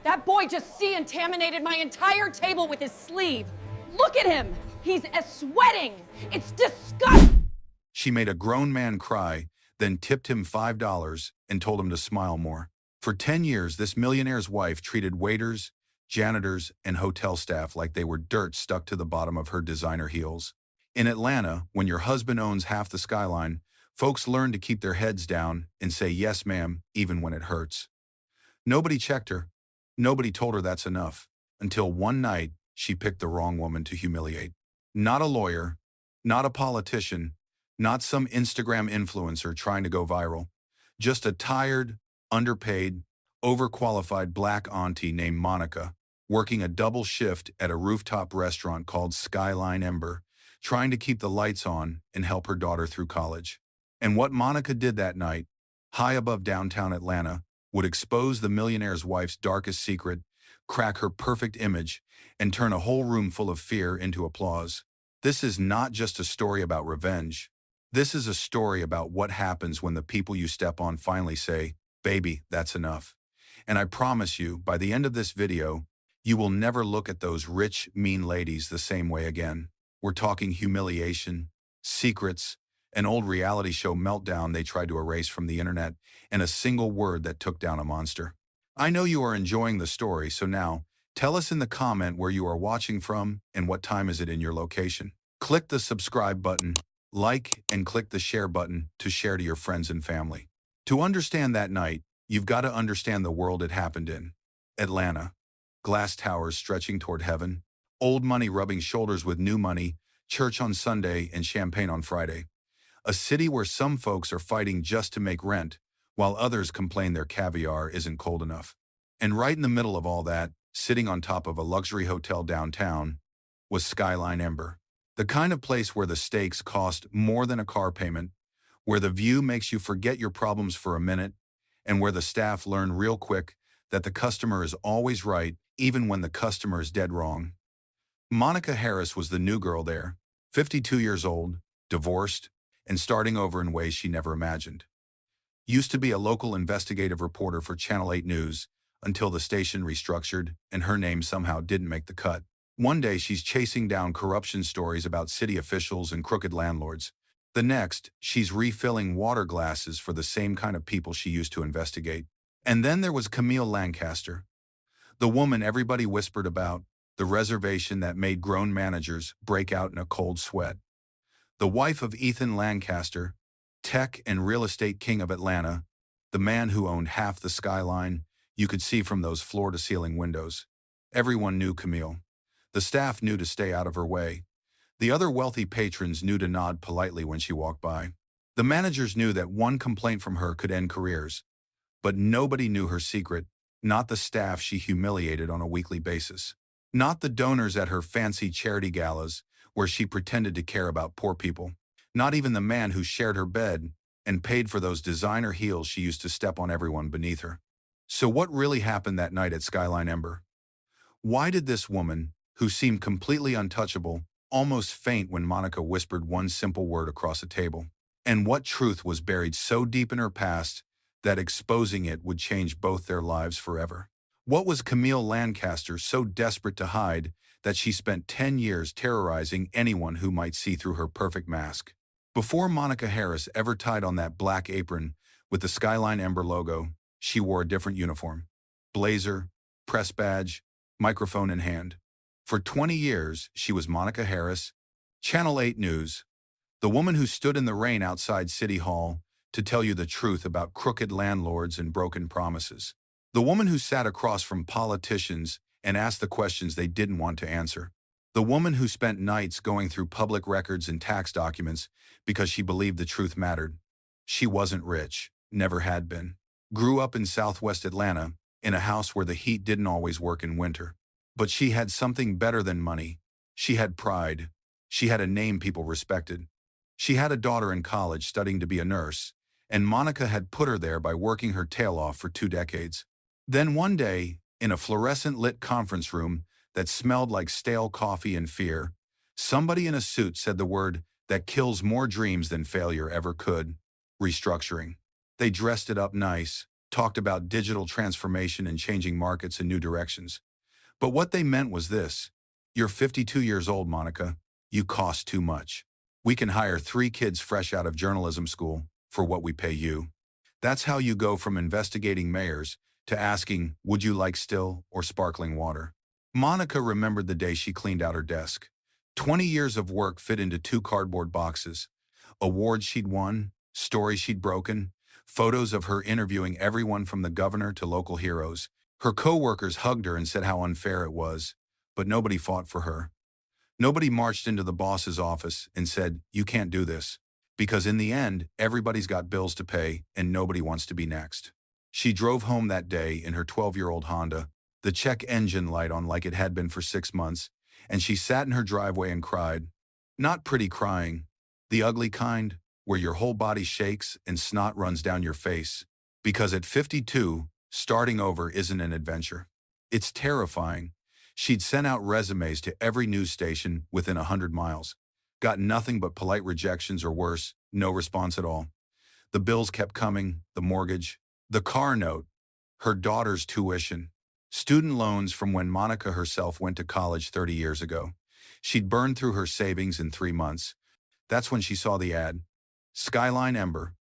That boy just contaminated my entire table with his sleeve. Look at him. He's sweating. It's disgusting. She made a grown man cry, then tipped him $5 and told him to smile more. For 10 years, this millionaire's wife treated waiters, janitors, and hotel staff like they were dirt stuck to the bottom of her designer heels. In Atlanta, when your husband owns half the skyline, folks learn to keep their heads down and say yes, ma'am, even when it hurts. Nobody checked her. Nobody told her that's enough. Until one night, she picked the wrong woman to humiliate. Not a lawyer, not a politician, not some Instagram influencer trying to go viral. Just a tired, underpaid, overqualified black auntie named Monica, working a double shift at a rooftop restaurant called Skyline Ember, trying to keep the lights on and help her daughter through college. And what Monica did that night, high above downtown Atlanta, would expose the millionaire's wife's darkest secret, crack her perfect image, and turn a whole room full of fear into applause. This is not just a story about revenge. This is a story about what happens when the people you step on finally say, "Baby, that's enough." And I promise you, by the end of this video, you will never look at those rich, mean ladies the same way again. We're talking humiliation, secrets, an old reality show meltdown they tried to erase from the internet, and a single word that took down a monster. I know you are enjoying the story, so now, tell us in the comment where you are watching from and what time is it in your location. Click the subscribe button, like, and click the share button to share to your friends and family. To understand that night, you've got to understand the world it happened in. Atlanta. Glass towers stretching toward heaven, old money rubbing shoulders with new money, church on Sunday and champagne on Friday. A city where some folks are fighting just to make rent, while others complain their caviar isn't cold enough. And right in the middle of all that, sitting on top of a luxury hotel downtown, was Skyline Ember. The kind of place where the steaks cost more than a car payment, where the view makes you forget your problems for a minute, and where the staff learn real quick that the customer is always right, even when the customer is dead wrong. Monica Harris was the new girl there, 52 years old, divorced, and starting over in ways she never imagined. Used to be a local investigative reporter for Channel 8 News until the station restructured and her name somehow didn't make the cut. One day she's chasing down corruption stories about city officials and crooked landlords. The next, she's refilling water glasses for the same kind of people she used to investigate. And then there was Camille Lancaster, the woman everybody whispered about, the reservation that made grown managers break out in a cold sweat. The wife of Ethan Lancaster, tech and real estate king of Atlanta, the man who owned half the skyline you could see from those floor-to-ceiling windows. Everyone knew Camille. The staff knew to stay out of her way. The other wealthy patrons knew to nod politely when she walked by. The managers knew that one complaint from her could end careers. But nobody knew her secret, not the staff she humiliated on a weekly basis. Not the donors at her fancy charity galas, where she pretended to care about poor people. Not even the man who shared her bed and paid for those designer heels she used to step on everyone beneath her. So what really happened that night at Skyline Ember? Why did this woman, who seemed completely untouchable, almost faint when Monica whispered one simple word across a table? And what truth was buried so deep in her past that exposing it would change both their lives forever? What was Camille Lancaster so desperate to hide that she spent 10 years terrorizing anyone who might see through her perfect mask? Before Monica Harris ever tied on that black apron with the Skyline Ember logo, she wore a different uniform. Blazer, press badge, microphone in hand. For 20 years, she was Monica Harris, Channel 8 News, the woman who stood in the rain outside City Hall to tell you the truth about crooked landlords and broken promises. The woman who sat across from politicians and asked the questions they didn't want to answer. The woman who spent nights going through public records and tax documents because she believed the truth mattered. She wasn't rich, never had been. Grew up in Southwest Atlanta, in a house where the heat didn't always work in winter. But she had something better than money. She had pride. She had a name people respected. She had a daughter in college studying to be a nurse, and Monica had put her there by working her tail off for 2 decades. Then one day, in a fluorescent-lit conference room that smelled like stale coffee and fear, somebody in a suit said the word that kills more dreams than failure ever could: restructuring. They dressed it up nice, talked about digital transformation and changing markets in new directions. But what they meant was this: you're 52 years old, Monica. You cost too much. We can hire 3 kids fresh out of journalism school for what we pay you. That's how you go from investigating mayors to asking, would you like still or sparkling water? Monica remembered the day she cleaned out her desk. 20 years of work fit into 2 cardboard boxes. Awards she'd won, stories she'd broken, photos of her interviewing everyone from the governor to local heroes. Her co-workers hugged her and said how unfair it was, but nobody fought for her. Nobody marched into the boss's office and said, you can't do this. Because in the end, everybody's got bills to pay and nobody wants to be next. She drove home that day in her 12-year-old Honda, the check engine light on like it had been for 6 months, and she sat in her driveway and cried. Not pretty crying, the ugly kind, where your whole body shakes and snot runs down your face. Because at 52, starting over isn't an adventure. It's terrifying. She'd sent out resumes to every news station within 100 miles. Got nothing but polite rejections or worse, no response at all. The bills kept coming, the mortgage, the car note, her daughter's tuition, student loans from when Monica herself went to college 30 years ago. She'd burned through her savings in 3 months. That's when she saw the ad. Skyline Ember.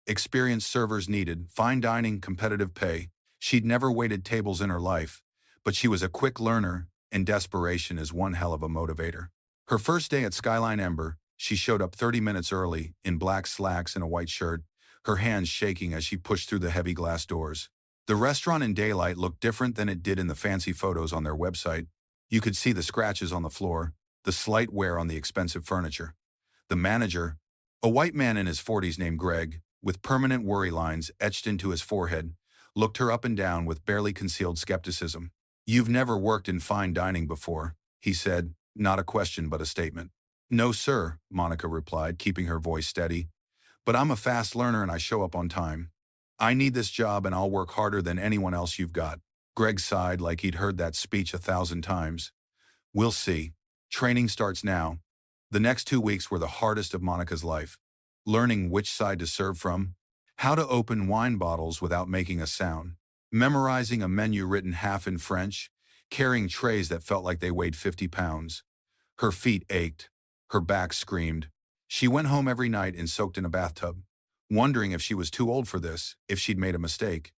Experienced servers needed, fine dining, competitive pay. She'd never waited tables in her life, but she was a quick learner, and desperation is one hell of a motivator. Her first day at Skyline Ember, she showed up 30 minutes early in black slacks and a white shirt, her hands shaking as she pushed through the heavy glass doors. The restaurant in daylight looked different than it did in the fancy photos on their website. You could see the scratches on the floor, the slight wear on the expensive furniture. The manager, a white man in his 40s named Greg, with permanent worry lines etched into his forehead, looked her up and down with barely concealed skepticism. You've never worked in fine dining before, he said, not a question but a statement. No, sir, Monica replied, keeping her voice steady. But I'm a fast learner and I show up on time. I need this job and I'll work harder than anyone else you've got. Greg sighed like he'd heard that speech 1,000 times. We'll see. Training starts now. The next 2 weeks were the hardest of Monica's life. Learning which side to serve from, how to open wine bottles without making a sound, memorizing a menu written half in French, carrying trays that felt like they weighed 50 pounds. Her feet ached. Her back screamed. She went home every night and soaked in a bathtub, wondering if she was too old for this, if she'd made a mistake.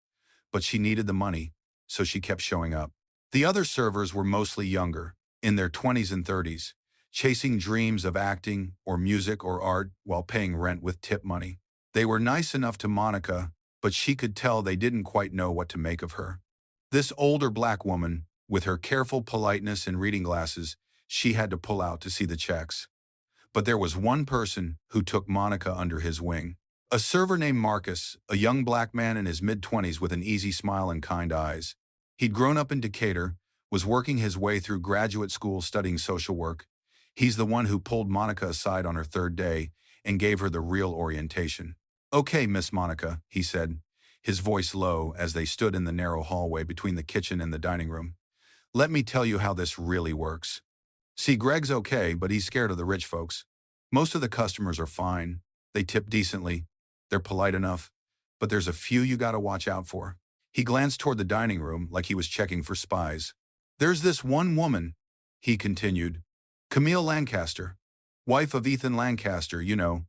But she needed the money, so she kept showing up. The other servers were mostly younger, in their 20s and 30s, chasing dreams of acting or music or art while paying rent with tip money. They were nice enough to Monica, but she could tell they didn't quite know what to make of her. This older black woman, with her careful politeness and reading glasses, she had to pull out to see the checks. But there was one person who took Monica under his wing. A server named Marcus, a young black man in his mid-20s with an easy smile and kind eyes. He'd grown up in Decatur, was working his way through graduate school studying social work. He's the one who pulled Monica aside on her 3rd day and gave her the real orientation. Okay, Miss Monica, he said, his voice low as they stood in the narrow hallway between the kitchen and the dining room. Let me tell you how this really works. See, Greg's okay, but he's scared of the rich folks. Most of the customers are fine. They tip decently. They're polite enough. But there's a few you gotta watch out for. He glanced toward the dining room like he was checking for spies. There's this one woman, he continued. Camille Lancaster. Wife of Ethan Lancaster, you know.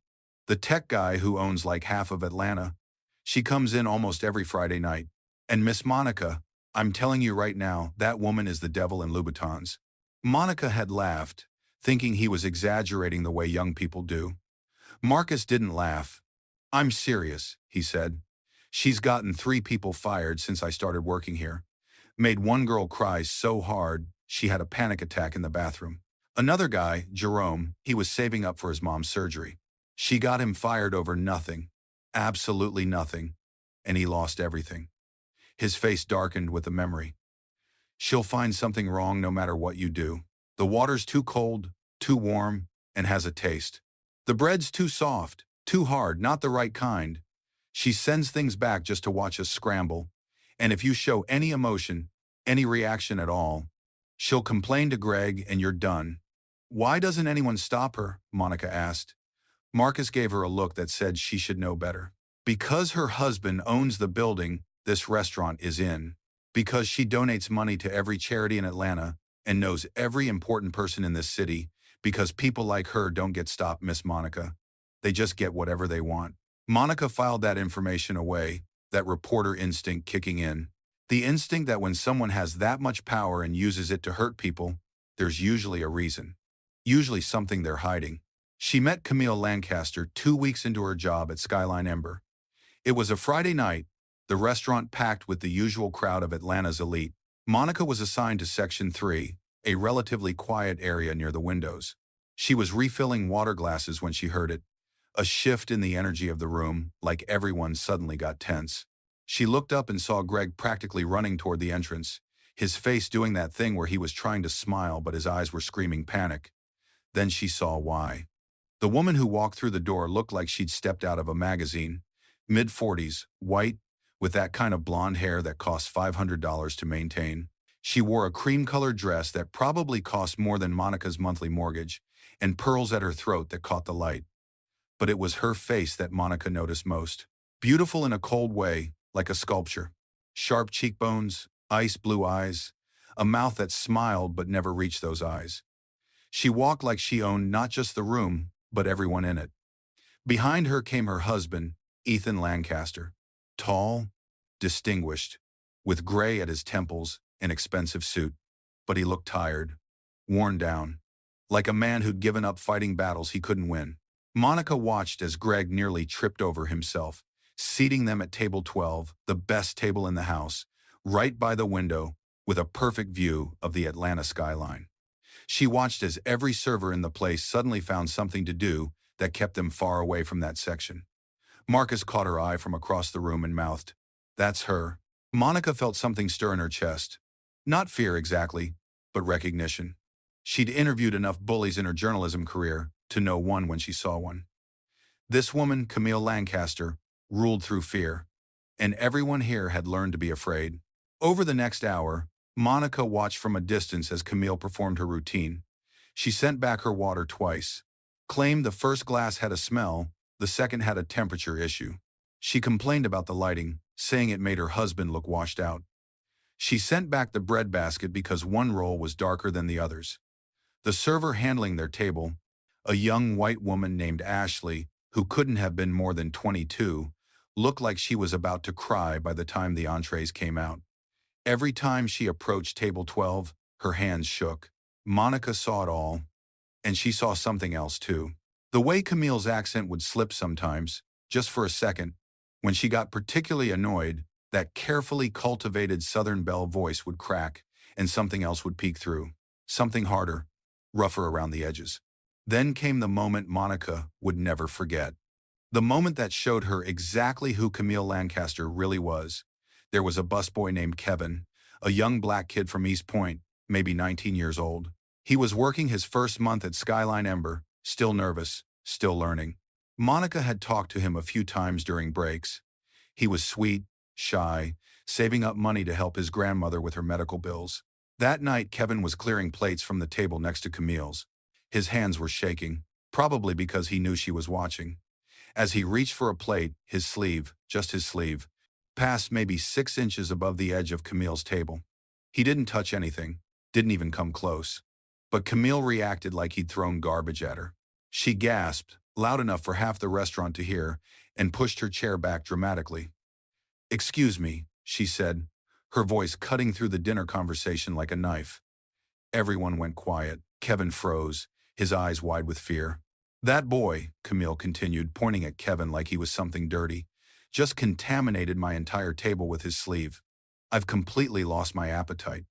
The tech guy who owns like half of Atlanta. She comes in almost every Friday night. And Miss Monica, I'm telling you right now, that woman is the devil in Louboutins. Monica had laughed, thinking he was exaggerating the way young people do. Marcus didn't laugh. I'm serious, he said. She's gotten 3 people fired since I started working here. Made one girl cry so hard, she had a panic attack in the bathroom. Another guy, Jerome, he was saving up for his mom's surgery. She got him fired over nothing. Absolutely nothing. And he lost everything. His face darkened with the memory. She'll find something wrong no matter what you do. The water's too cold, too warm, and has a taste. The bread's too soft, too hard, not the right kind. She sends things back just to watch us scramble. And if you show any emotion, any reaction at all, she'll complain to Greg and you're done. Why doesn't anyone stop her? Monica asked. Marcus gave her a look that said she should know better. Because her husband owns the building this restaurant is in. Because she donates money to every charity in Atlanta and knows every important person in this city, because people like her don't get stopped, Miss Monica. They just get whatever they want. Monica filed that information away, that reporter instinct kicking in. The instinct that when someone has that much power and uses it to hurt people, there's usually a reason. Usually something they're hiding. She met Camille Lancaster 2 weeks into her job at Skyline Ember. It was a Friday night, the restaurant packed with the usual crowd of Atlanta's elite. Monica was assigned to Section 3, a relatively quiet area near the windows. She was refilling water glasses when she heard it. A shift in the energy of the room, like everyone suddenly got tense. She looked up and saw Greg practically running toward the entrance, his face doing that thing where he was trying to smile but his eyes were screaming panic. Then she saw why. The woman who walked through the door looked like she'd stepped out of a magazine. Mid-40s, white, with that kind of blonde hair that costs $500 to maintain. She wore a cream-colored dress that probably cost more than Monica's monthly mortgage, and pearls at her throat that caught the light. But it was her face that Monica noticed most. Beautiful in a cold way, like a sculpture. Sharp cheekbones, ice blue eyes, a mouth that smiled but never reached those eyes. She walked like she owned not just the room, but everyone in it. Behind her came her husband, Ethan Lancaster. Tall, distinguished, with gray at his temples, an expensive suit. But he looked tired, worn down, like a man who'd given up fighting battles he couldn't win. Monica watched as Greg nearly tripped over himself, seating them at table 12, the best table in the house, right by the window, with a perfect view of the Atlanta skyline. She watched as every server in the place suddenly found something to do that kept them far away from that section. Marcus caught her eye from across the room and mouthed, "That's her." Monica felt something stir in her chest. Not fear exactly, but recognition. She'd interviewed enough bullies in her journalism career to know one when she saw one. This woman, Camille Lancaster, ruled through fear, and everyone here had learned to be afraid. Over the next hour, Monica watched from a distance as Camille performed her routine. She sent back her water twice, claimed the first glass had a smell, the second had a temperature issue. She complained about the lighting, saying it made her husband look washed out. She sent back the bread basket because one roll was darker than the others. The server handling their table, a young white woman named Ashley, who couldn't have been more than 22, looked like she was about to cry by the time the entrees came out. Every time she approached table 12, her hands shook. Monica saw it all, and she saw something else too. The way Camille's accent would slip sometimes, just for a second, when she got particularly annoyed, that carefully cultivated Southern belle voice would crack, and something else would peek through. Something harder, rougher around the edges. Then came the moment Monica would never forget. The moment that showed her exactly who Camille Lancaster really was. There was a busboy named Kevin, a young black kid from East Point, maybe 19 years old. He was working his first month at Skyline Ember, still nervous, still learning. Monica had talked to him a few times during breaks. He was sweet, shy, saving up money to help his grandmother with her medical bills. That night, Kevin was clearing plates from the table next to Camille's. His hands were shaking, probably because he knew she was watching. As he reached for a plate, his sleeve, just his sleeve, passed maybe 6 inches above the edge of Camille's table. He didn't touch anything, didn't even come close. But Camille reacted like he'd thrown garbage at her. She gasped, loud enough for half the restaurant to hear, and pushed her chair back dramatically. "Excuse me," she said, her voice cutting through the dinner conversation like a knife. Everyone went quiet. Kevin froze, his eyes wide with fear. "That boy," Camille continued, pointing at Kevin like he was something dirty, "just contaminated my entire table with his sleeve. I've completely lost my appetite."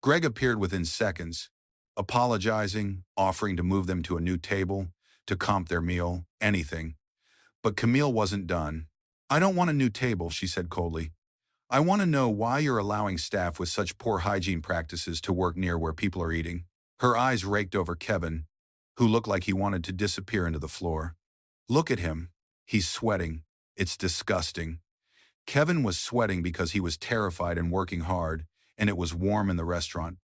Greg appeared within seconds, apologizing, offering to move them to a new table, to comp their meal, anything. But Camille wasn't done. "I don't want a new table," she said coldly. "I want to know why you're allowing staff with such poor hygiene practices to work near where people are eating." Her eyes raked over Kevin, who looked like he wanted to disappear into the floor. "Look at him. He's sweating. It's disgusting." Kevin was sweating because he was terrified and working hard, and it was warm in the restaurant.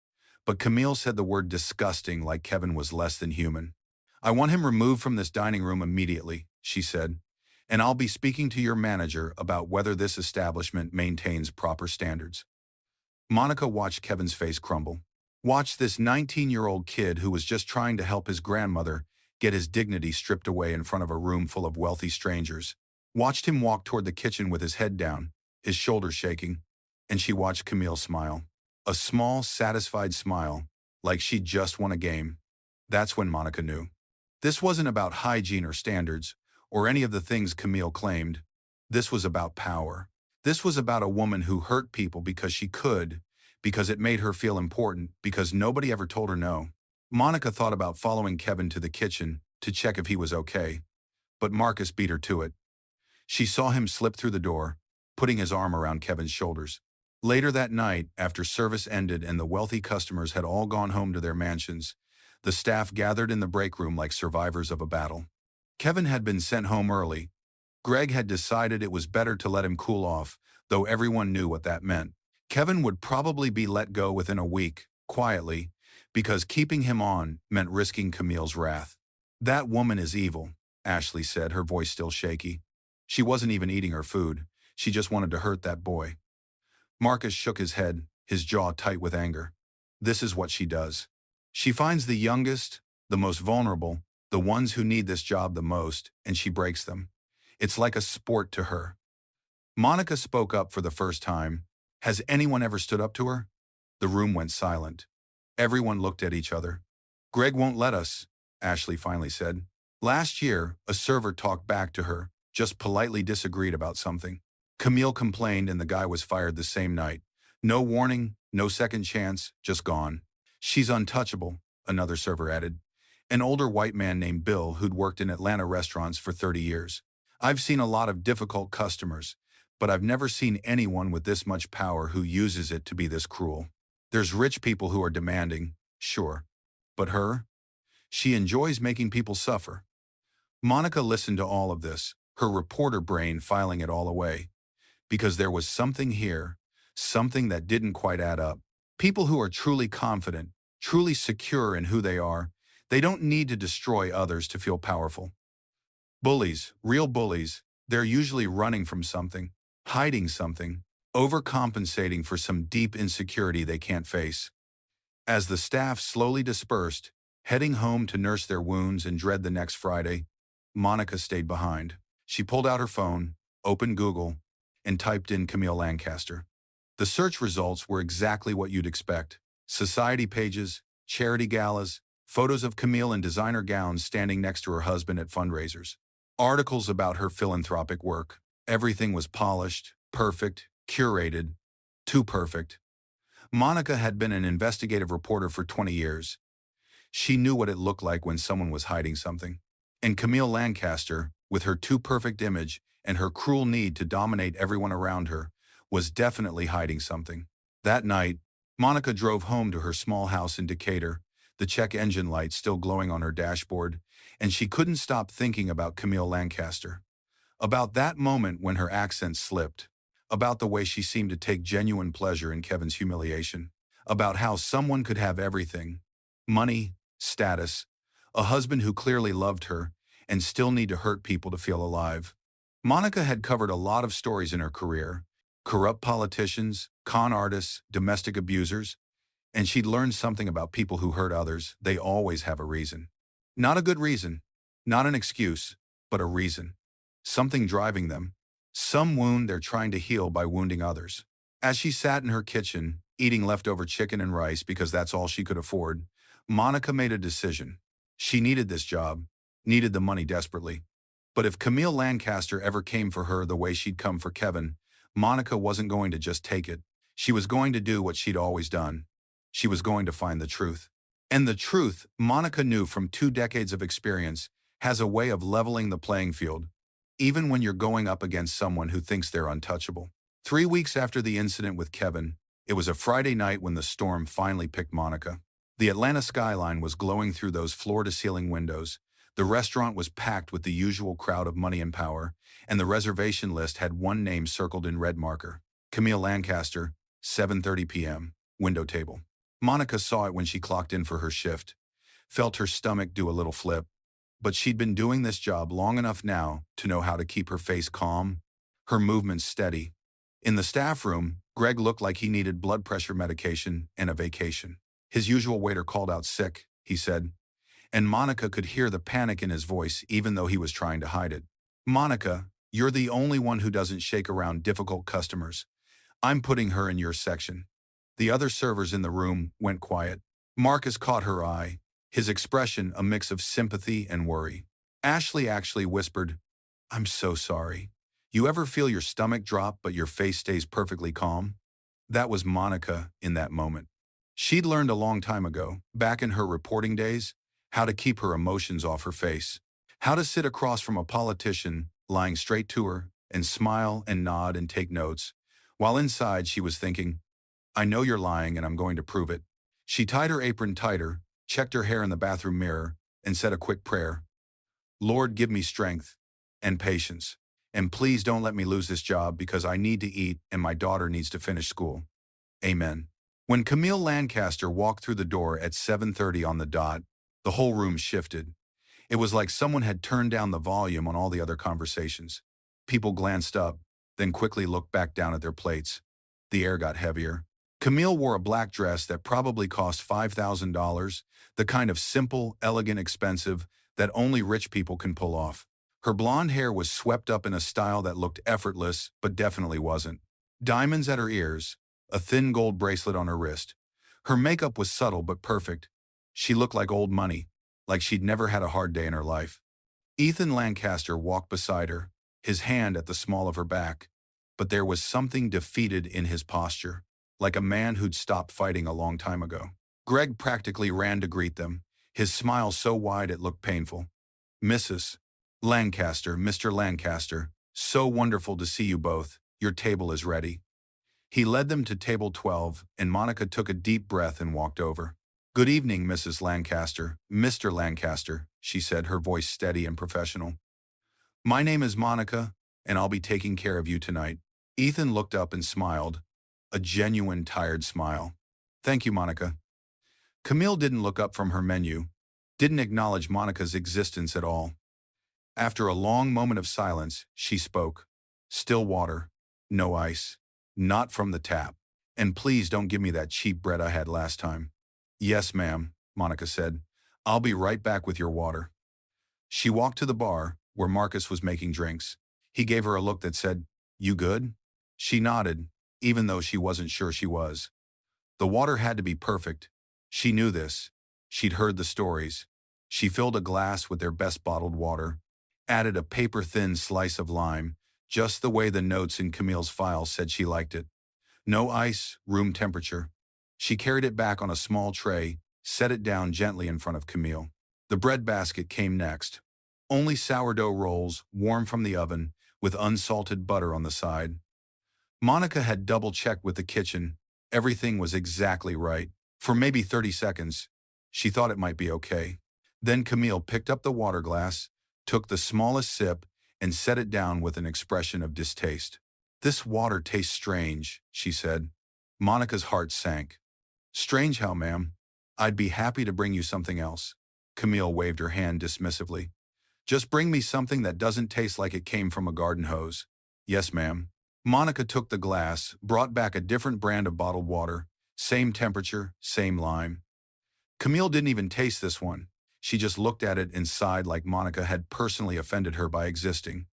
But Camille said the word disgusting like Kevin was less than human. "I want him removed from this dining room immediately," she said. and I'll be speaking to your manager about whether this establishment maintains proper standards." Monica watched Kevin's face crumble. Watched this 19-year-old kid who was just trying to help his grandmother get his dignity stripped away in front of a room full of wealthy strangers. Watched him walk toward the kitchen with his head down, his shoulders shaking, and she watched Camille smile. A small, satisfied smile, like she'd just won a game. That's when Monica knew. This wasn't about hygiene or standards, or any of the things Camille claimed. This was about power. This was about a woman who hurt people because she could, because it made her feel important, because nobody ever told her no. Monica thought about following Kevin to the kitchen to check if he was okay, but Marcus beat her to it. She saw him slip through the door, putting his arm around Kevin's shoulders. Later that night, after service ended and the wealthy customers had all gone home to their mansions, the staff gathered in the break room like survivors of a battle. Kevin had been sent home early. Greg had decided it was better to let him cool off, though everyone knew what that meant. Kevin would probably be let go within a week, quietly, because keeping him on meant risking Camille's wrath. "That woman is evil," Ashley said, her voice still shaky. She wasn't even eating her food. She just wanted to hurt that boy. Marcus shook his head, his jaw tight with anger. "This is what she does. She finds the youngest, the most vulnerable, the ones who need this job the most, and she breaks them. It's like a sport to her." Monica spoke up for the first time. "Has anyone ever stood up to her?" The room went silent. Everyone looked at each other. "Greg won't let us," Ashley finally said. "Last year, a server talked back to her, just politely disagreed about something. Camille complained and the guy was fired the same night. No warning, no second chance, just gone. She's untouchable," another server added. An older white man named Bill who'd worked in Atlanta restaurants for 30 years. "I've seen a lot of difficult customers, but I've never seen anyone with this much power who uses it to be this cruel. There's rich people who are demanding, sure. But her? She enjoys making people suffer." Monica listened to all of this, her reporter brain filing it all away. Because there was something here, something that didn't quite add up. People who are truly confident, truly secure in who they don't need to destroy others to feel powerful. Bullies, real bullies, they're usually running from something, hiding something, overcompensating for some deep insecurity they can't face. As the staff slowly dispersed, heading home to nurse their wounds and dread the next Friday, Monica stayed behind. She pulled out her phone, opened Google, and typed in Camille Lancaster. The search results were exactly what you'd expect. Society pages, charity galas, photos of Camille in designer gowns standing next to her husband at fundraisers. Articles about her philanthropic work. Everything was polished, perfect, curated, too perfect. Monica had been an investigative reporter for 20 years. She knew what it looked like when someone was hiding something. And Camille Lancaster, with her too perfect image and her cruel need to dominate everyone around her, was definitely hiding something. That night, Monica drove home to her small house in Decatur, the check engine light still glowing on her dashboard, and she couldn't stop thinking about Camille Lancaster. About that moment when her accent slipped. About the way she seemed to take genuine pleasure in Kevin's humiliation. About how someone could have everything. Money, status, a husband who clearly loved her, and still need to hurt people to feel alive. Monica had covered a lot of stories in her career. Corrupt politicians, con artists, domestic abusers, and she'd learned something about people who hurt others. They always have a reason. Not a good reason, not an excuse, but a reason. Something driving them. Some wound they're trying to heal by wounding others. As she sat in her kitchen, eating leftover chicken and rice because that's all she could afford, Monica made a decision. She needed this job, needed the money desperately. But if Camille Lancaster ever came for her the way she'd come for Kevin, Monica wasn't going to just take it. She was going to do what she'd always done. She was going to find the truth. And the truth, Monica knew from 2 decades of experience, has a way of leveling the playing field, even when you're going up against someone who thinks they're untouchable. 3 weeks after the incident with Kevin, it was a Friday night when the storm finally picked Monica. The Atlanta skyline was glowing through those floor-to-ceiling windows. The restaurant was packed with the usual crowd of money and power, and the reservation list had one name circled in red marker. Camille Lancaster, 7:30 p.m., window table. Monica saw it when she clocked in for her shift, felt her stomach do a little flip. but she'd been doing this job long enough now to know how to keep her face calm, her movements steady. In the staff room, Greg looked like he needed blood pressure medication and a vacation. His usual waiter called out sick, he said, and Monica could hear the panic in his voice even though he was trying to hide it. Monica, you're the only one who doesn't shake around difficult customers. I'm putting her in your section. The other servers in the room went quiet. Marcus caught her eye, his expression a mix of sympathy and worry. Ashley actually whispered, I'm so sorry. You ever feel your stomach drop but your face stays perfectly calm? That was Monica in that moment. She'd learned a long time ago, back in her reporting days, how to keep her emotions off her face, how to sit across from a politician, lying straight to her, and smile and nod and take notes, while inside she was thinking, I know you're lying and I'm going to prove it. She tied her apron tighter, checked her hair in the bathroom mirror, and said a quick prayer. Lord, give me strength and patience, and please don't let me lose this job because I need to eat and my daughter needs to finish school. Amen. When Camille Lancaster walked through the door at 7:30 on the dot, the whole room shifted. It was like someone had turned down the volume on all the other conversations. People glanced up, then quickly looked back down at their plates. The air got heavier. Camille wore a black dress that probably cost $5,000, the kind of simple, elegant, expensive that only rich people can pull off. Her blonde hair was swept up in a style that looked effortless, but definitely wasn't. Diamonds at her ears, a thin gold bracelet on her wrist. Her makeup was subtle but perfect. She looked like old money, like she'd never had a hard day in her life. Ethan Lancaster walked beside her, his hand at the small of her back, but there was something defeated in his posture, like a man who'd stopped fighting a long time ago. Greg practically ran to greet them, his smile so wide it looked painful. Mrs. Lancaster, Mr. Lancaster, so wonderful to see you both. Your table is ready. He led them to table 12, and Monica took a deep breath and walked over. Good evening, Mrs. Lancaster, Mr. Lancaster, she said, her voice steady and professional. My name is Monica, and I'll be taking care of you tonight. Ethan looked up and smiled, a genuine tired smile. Thank you, Monica. Camille didn't look up from her menu, didn't acknowledge Monica's existence at all. After a long moment of silence, she spoke. Still water, no ice, not from the tap. And please don't give me that cheap bread I had last time. Yes, ma'am, Monica said. I'll be right back with your water. She walked to the bar, where Marcus was making drinks. He gave her a look that said, You good? She nodded, even though she wasn't sure she was. The water had to be perfect. She knew this. She'd heard the stories. She filled a glass with their best bottled water, added a paper-thin slice of lime, just the way the notes in Camille's file said she liked it. No ice, room temperature. She carried it back on a small tray, set it down gently in front of Camille. The bread basket came next. Only sourdough rolls, warm from the oven, with unsalted butter on the side. Monica had double-checked with the kitchen. Everything was exactly right. For maybe 30 seconds, she thought it might be okay. Then Camille picked up the water glass, took the smallest sip, and set it down with an expression of distaste. This water tastes strange, she said. Monica's heart sank. Strange how, ma'am? I'd be happy to bring you something else. Camille waved her hand dismissively. Just bring me something that doesn't taste like it came from a garden hose. Yes, ma'am. Monica took the glass, brought back a different brand of bottled water, same temperature, same lime. Camille didn't even taste this one. She just looked at it and sighed like Monica had personally offended her by existing.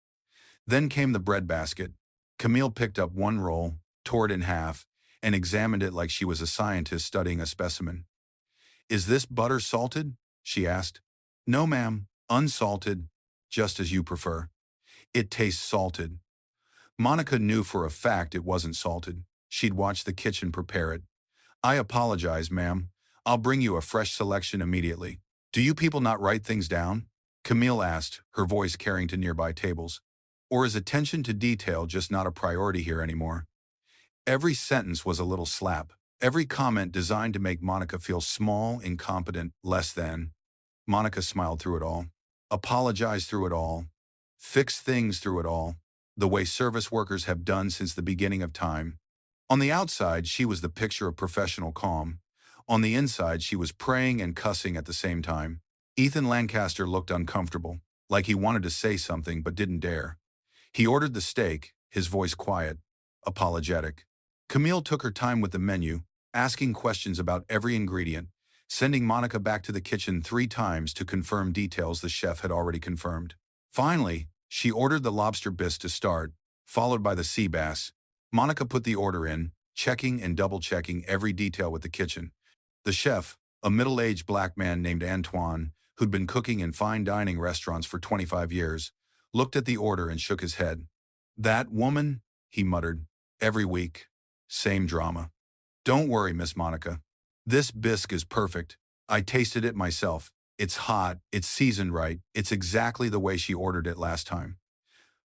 Then came the bread basket. Camille picked up one roll, tore it in half, and examined it like she was a scientist studying a specimen. Is this butter salted? She asked. No, ma'am, unsalted, just as you prefer. It tastes salted. Monica knew for a fact it wasn't salted. She'd watched the kitchen prepare it. I apologize, ma'am. I'll bring you a fresh selection immediately. Do you people not write things down? Camille asked, her voice carrying to nearby tables. Or is attention to detail just not a priority here anymore? Every sentence was a little slap. Every comment designed to make Monica feel small, incompetent, less than. Monica smiled through it all. Apologized through it all. Fixed things through it all. The way service workers have done since the beginning of time. On the outside, she was the picture of professional calm. On the inside, she was praying and cussing at the same time. Ethan Lancaster looked uncomfortable, like he wanted to say something but didn't dare. He ordered the steak, his voice quiet, apologetic. Camille took her time with the menu, asking questions about every ingredient, sending Monica back to the kitchen 3 times to confirm details the chef had already confirmed. Finally, she ordered the lobster bisque to start, followed by the sea bass. Monica put the order in, checking and double-checking every detail with the kitchen. The chef, a middle-aged black man named Antoine, who'd been cooking in fine dining restaurants for 25 years, looked at the order and shook his head. "That woman," he muttered, "every week. Same drama. Don't worry, Miss Monica. This bisque is perfect. I tasted it myself. It's hot, it's seasoned right, it's exactly the way she ordered it last time."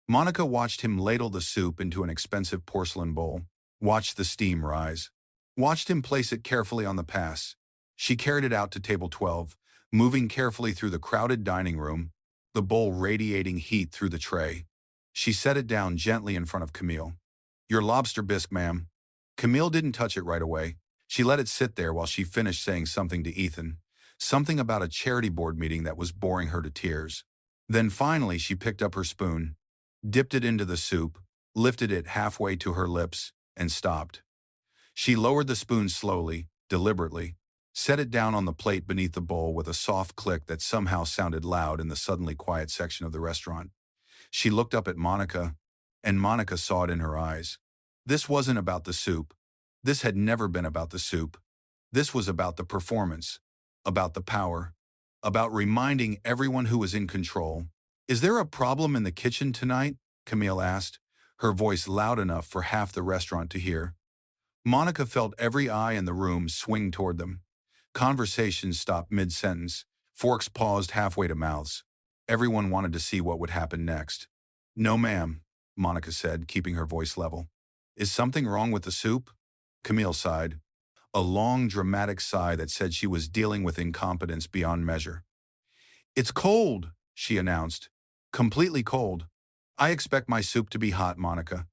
Monica watched him ladle the soup into an expensive porcelain bowl, watched the steam rise, watched him place it carefully on the pass. She carried it out to table 12, moving carefully through the crowded dining room, the bowl radiating heat through the tray. She set it down gently in front of Camille. "Your lobster bisque, ma'am." Camille didn't touch it right away. She let it sit there while she finished saying something to Ethan, something about a charity board meeting that was boring her to tears. Then finally she picked up her spoon, dipped it into the soup, lifted it halfway to her lips, and stopped. She lowered the spoon slowly, deliberately, set it down on the plate beneath the bowl with a soft click that somehow sounded loud in the suddenly quiet section of the restaurant. She looked up at Monica, and Monica saw it in her eyes. This wasn't about the soup. This had never been about the soup. This was about the performance, about the power, about reminding everyone who was in control. "Is there a problem in the kitchen tonight?" Camille asked, her voice loud enough for half the restaurant to hear. Monica felt every eye in the room swing toward them. Conversations stopped mid-sentence, forks paused halfway to mouths. Everyone wanted to see what would happen next. "No, ma'am," Monica said, keeping her voice level. "Is something wrong with the soup?" Camille sighed, a long, dramatic sigh that said she was dealing with incompetence beyond measure. "It's cold," she announced. "Completely cold. I expect my soup to be hot, Monica.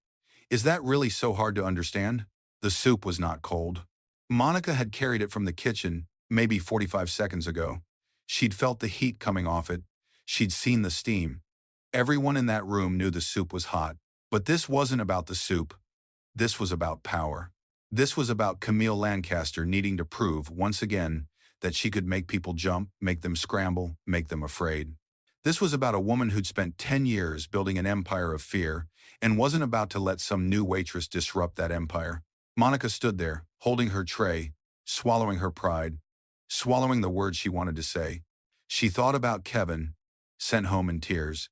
Is that really so hard to understand?" The soup was not cold. Monica had carried it from the kitchen, maybe 45 seconds ago. She'd felt the heat coming off it. She'd seen the steam. Everyone in that room knew the soup was hot. But this wasn't about the soup. This was about power. This was about Camille Lancaster needing to prove, once again, that she could make people jump, make them scramble, make them afraid. This was about a woman who'd spent 10 years building an empire of fear and wasn't about to let some new waitress disrupt that empire. Monica stood there, holding her tray, swallowing her pride, swallowing the words she wanted to say. She thought about Kevin, sent home in tears.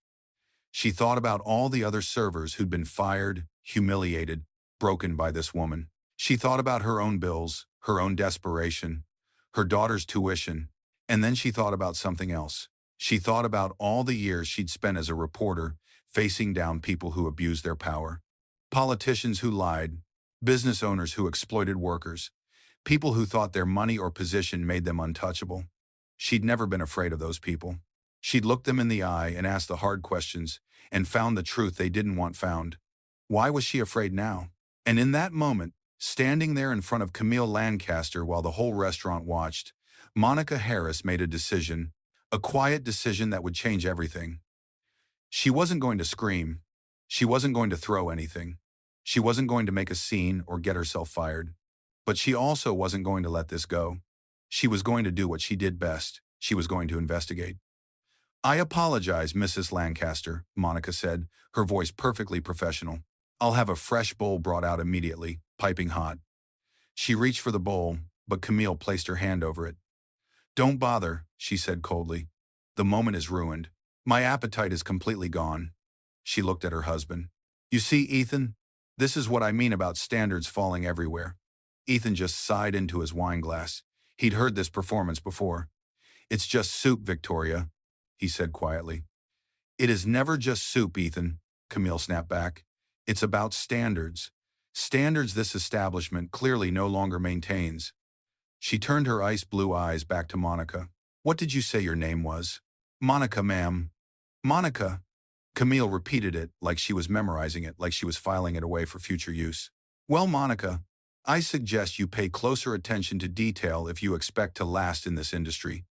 She thought about all the other servers who'd been fired, humiliated, broken by this woman. She thought about her own bills, her own desperation, her daughter's tuition, and then she thought about something else. She thought about all the years she'd spent as a reporter, facing down people who abused their power. Politicians who lied, business owners who exploited workers, people who thought their money or position made them untouchable. She'd never been afraid of those people. She'd looked them in the eye and asked the hard questions and found the truth they didn't want found. Why was she afraid now? And in that moment, standing there in front of Camille Lancaster while the whole restaurant watched, Monica Harris made a decision, a quiet decision that would change everything. She wasn't going to scream. She wasn't going to throw anything. She wasn't going to make a scene or get herself fired. But she also wasn't going to let this go. She was going to do what she did best. She was going to investigate. "I apologize, Mrs. Lancaster," Monica said, her voice perfectly professional. "I'll have a fresh bowl brought out immediately, piping hot." She reached for the bowl, but Camille placed her hand over it. "Don't bother," she said coldly. "The moment is ruined. My appetite is completely gone." She looked at her husband. "You see, Ethan, this is what I mean about standards falling everywhere." Ethan just sighed into his wine glass. He'd heard this performance before. "It's just soup, Victoria," he said quietly. "It is never just soup, Ethan," Camille snapped back. "It's about standards. Standards this establishment clearly no longer maintains." She turned her ice blue eyes back to Monica. "What did you say your name was?" "Monica, ma'am." "Monica." Camille repeated it like she was memorizing it, like she was filing it away for future use. "Well, Monica, I suggest you pay closer attention to detail if you expect to last in this industry."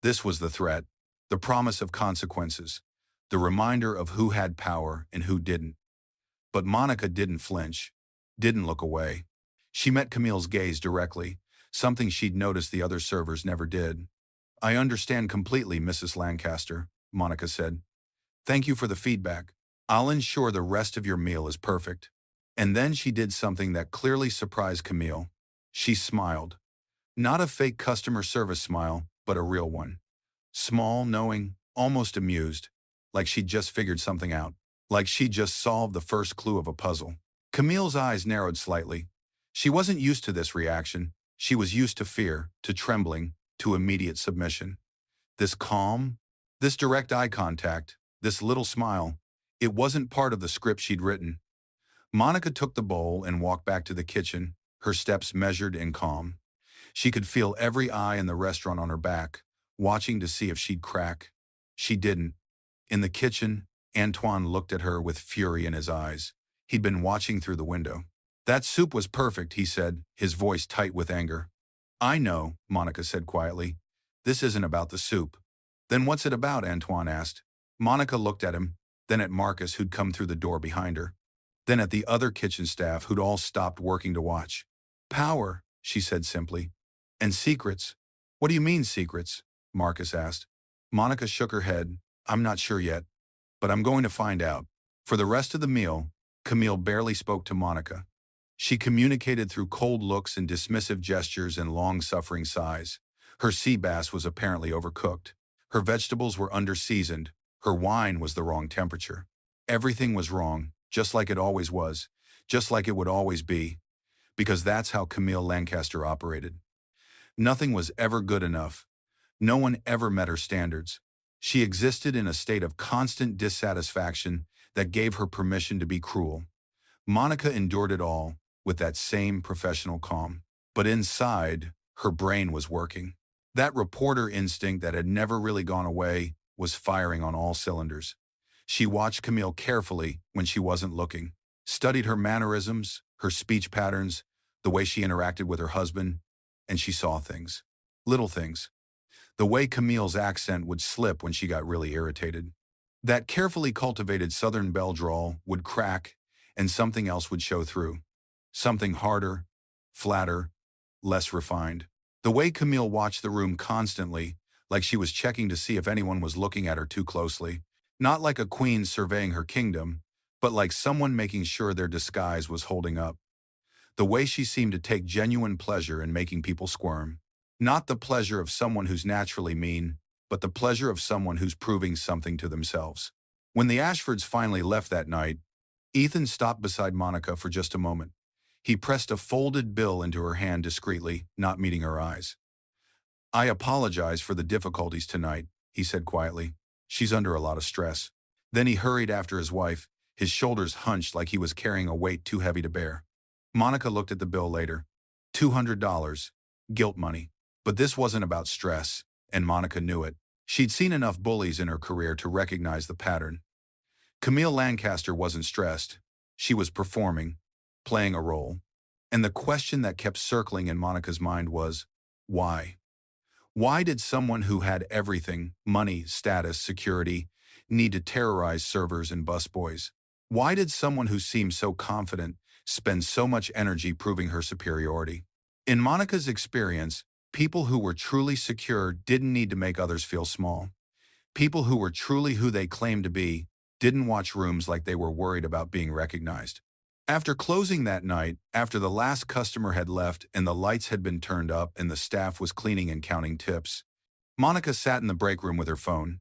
This was the threat. The promise of consequences. The reminder of who had power and who didn't. But Monica didn't flinch, didn't look away. She met Camille's gaze directly, something she'd noticed the other servers never did. "I understand completely, Mrs. Lancaster," Monica said. "Thank you for the feedback. I'll ensure the rest of your meal is perfect." And then she did something that clearly surprised Camille. She smiled. Not a fake customer service smile, but a real one. Small, knowing, almost amused, like she'd just figured something out, like she'd just solved the first clue of a puzzle. Camille's eyes narrowed slightly. She wasn't used to this reaction. She was used to fear, to trembling, to immediate submission. This calm, this direct eye contact, this little smile, it wasn't part of the script she'd written. Monica took the bowl and walked back to the kitchen, her steps measured and calm. She could feel every eye in the restaurant on her back, watching to see if she'd crack. She didn't. In the kitchen, Antoine looked at her with fury in his eyes. He'd been watching through the window. "That soup was perfect," he said, his voice tight with anger. "I know," Monica said quietly. "This isn't about the soup." "Then what's it about?" Antoine asked. Monica looked at him, then at Marcus, who'd come through the door behind her, then at the other kitchen staff who'd all stopped working to watch. "Power," she said simply. "And secrets." "What do you mean, secrets?" Marcus asked. Monica shook her head. "I'm not sure yet, but I'm going to find out." For the rest of the meal, Camille barely spoke to Monica. She communicated through cold looks and dismissive gestures and long-suffering sighs. Her sea bass was apparently overcooked. Her vegetables were under-seasoned. Her wine was the wrong temperature. Everything was wrong, just like it always was, just like it would always be, because that's how Camille Lancaster operated. Nothing was ever good enough. No one ever met her standards. She existed in a state of constant dissatisfaction that gave her permission to be cruel. Monica endured it all with that same professional calm. But inside, her brain was working. That reporter instinct that had never really gone away was firing on all cylinders. She watched Camille carefully when she wasn't looking, studied her mannerisms, her speech patterns, the way she interacted with her husband, and she saw things. Little things. The way Camille's accent would slip when she got really irritated. That carefully cultivated Southern belle drawl would crack, and something else would show through. Something harder, flatter, less refined. The way Camille watched the room constantly, like she was checking to see if anyone was looking at her too closely. Not like a queen surveying her kingdom, but like someone making sure their disguise was holding up. The way she seemed to take genuine pleasure in making people squirm. Not the pleasure of someone who's naturally mean, but the pleasure of someone who's proving something to themselves. When the Ashfords finally left that night, Ethan stopped beside Monica for just a moment. He pressed a folded bill into her hand discreetly, not meeting her eyes. "I apologize for the difficulties tonight," he said quietly. "She's under a lot of stress." Then he hurried after his wife, his shoulders hunched like he was carrying a weight too heavy to bear. Monica looked at the bill later. $200. Guilt money. But this wasn't about stress, and Monica knew it. She'd seen enough bullies in her career to recognize the pattern. Camille Lancaster wasn't stressed. She was performing, playing a role. And the question that kept circling in Monica's mind was, why? Why did someone who had everything, money, status, security, need to terrorize servers and busboys? Why did someone who seemed so confident spend so much energy proving her superiority? In Monica's experience, people who were truly secure didn't need to make others feel small. People who were truly who they claimed to be didn't watch rooms like they were worried about being recognized. After closing that night, after the last customer had left and the lights had been turned up and the staff was cleaning and counting tips, Monica sat in the break room with her phone.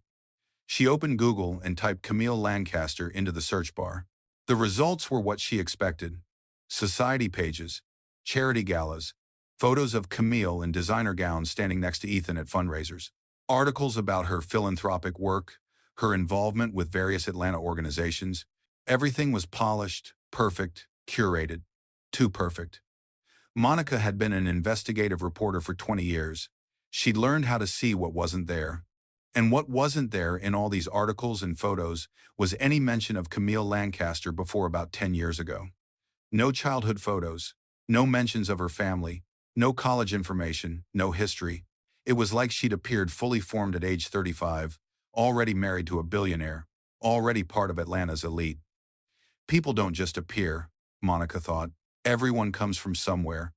She opened Google and typed Camille Lancaster into the search bar. The results were what she expected. Society pages, charity galas, photos of Camille in designer gowns standing next to Ethan at fundraisers, articles about her philanthropic work, her involvement with various Atlanta organizations. Everything was polished, perfect, curated. Too perfect. Monica had been an investigative reporter for 20 years. She'd learned how to see what wasn't there. And what wasn't there in all these articles and photos was any mention of Camille Lancaster before about 10 years ago. No childhood photos, no mentions of her family, no college information, no history. It was like she'd appeared fully formed at age 35, already married to a billionaire, already part of Atlanta's elite. People don't just appear, Monica thought. Everyone comes from somewhere.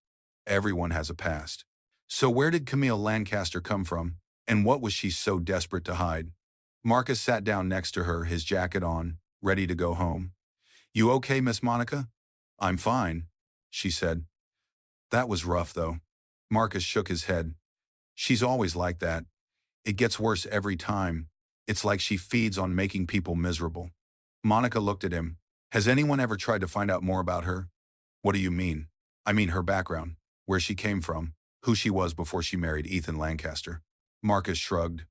Everyone has a past. So where did Camille Lancaster come from, and what was she so desperate to hide? Marcus sat down next to her, his jacket on, ready to go home. "You okay, Miss Monica?" "I'm fine," she said. "That was rough, though." Marcus shook his head. "She's always like that. It gets worse every time. It's like she feeds on making people miserable." Monica looked at him. "Has anyone ever tried to find out more about her?" "What do you mean?" "I mean her background, where she came from, who she was before she married Ethan Lancaster." Marcus shrugged.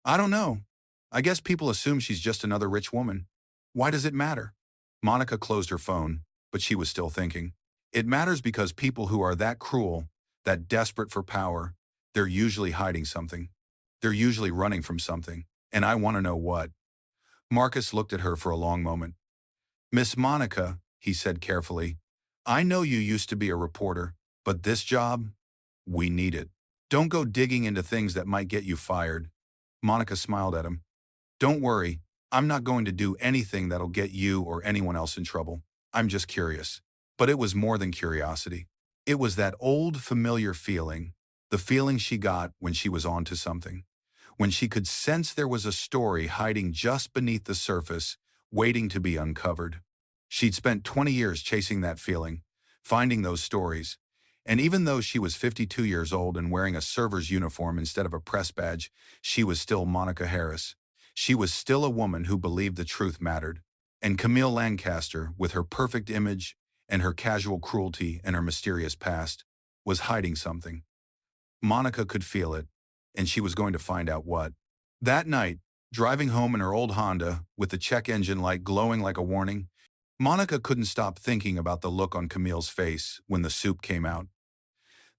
"I don't know. I guess people assume she's just another rich woman. Why does it matter?" Monica closed her phone, but she was still thinking. "It matters because people who are that cruel, that desperate for power, they're usually hiding something. They're usually running from something, and I want to know what." Marcus looked at her for a long moment. "Miss Monica," he said carefully, "I know you used to be a reporter, but this job, we need it. Don't go digging into things that might get you fired." Monica smiled at him. "Don't worry, I'm not going to do anything that'll get you or anyone else in trouble. I'm just curious." But it was more than curiosity. It was that old familiar feeling, the feeling she got when she was onto something, when she could sense there was a story hiding just beneath the surface, waiting to be uncovered. She'd spent 20 years chasing that feeling, finding those stories, and even though she was 52 years old and wearing a server's uniform instead of a press badge, she was still Monica Harris. She was still a woman who believed the truth mattered. And Camille Lancaster, with her perfect image and her casual cruelty and her mysterious past, was hiding something. Monica could feel it, and she was going to find out what. That night, driving home in her old Honda, with the check engine light glowing like a warning, Monica couldn't stop thinking about the look on Camille's face when the soup came out.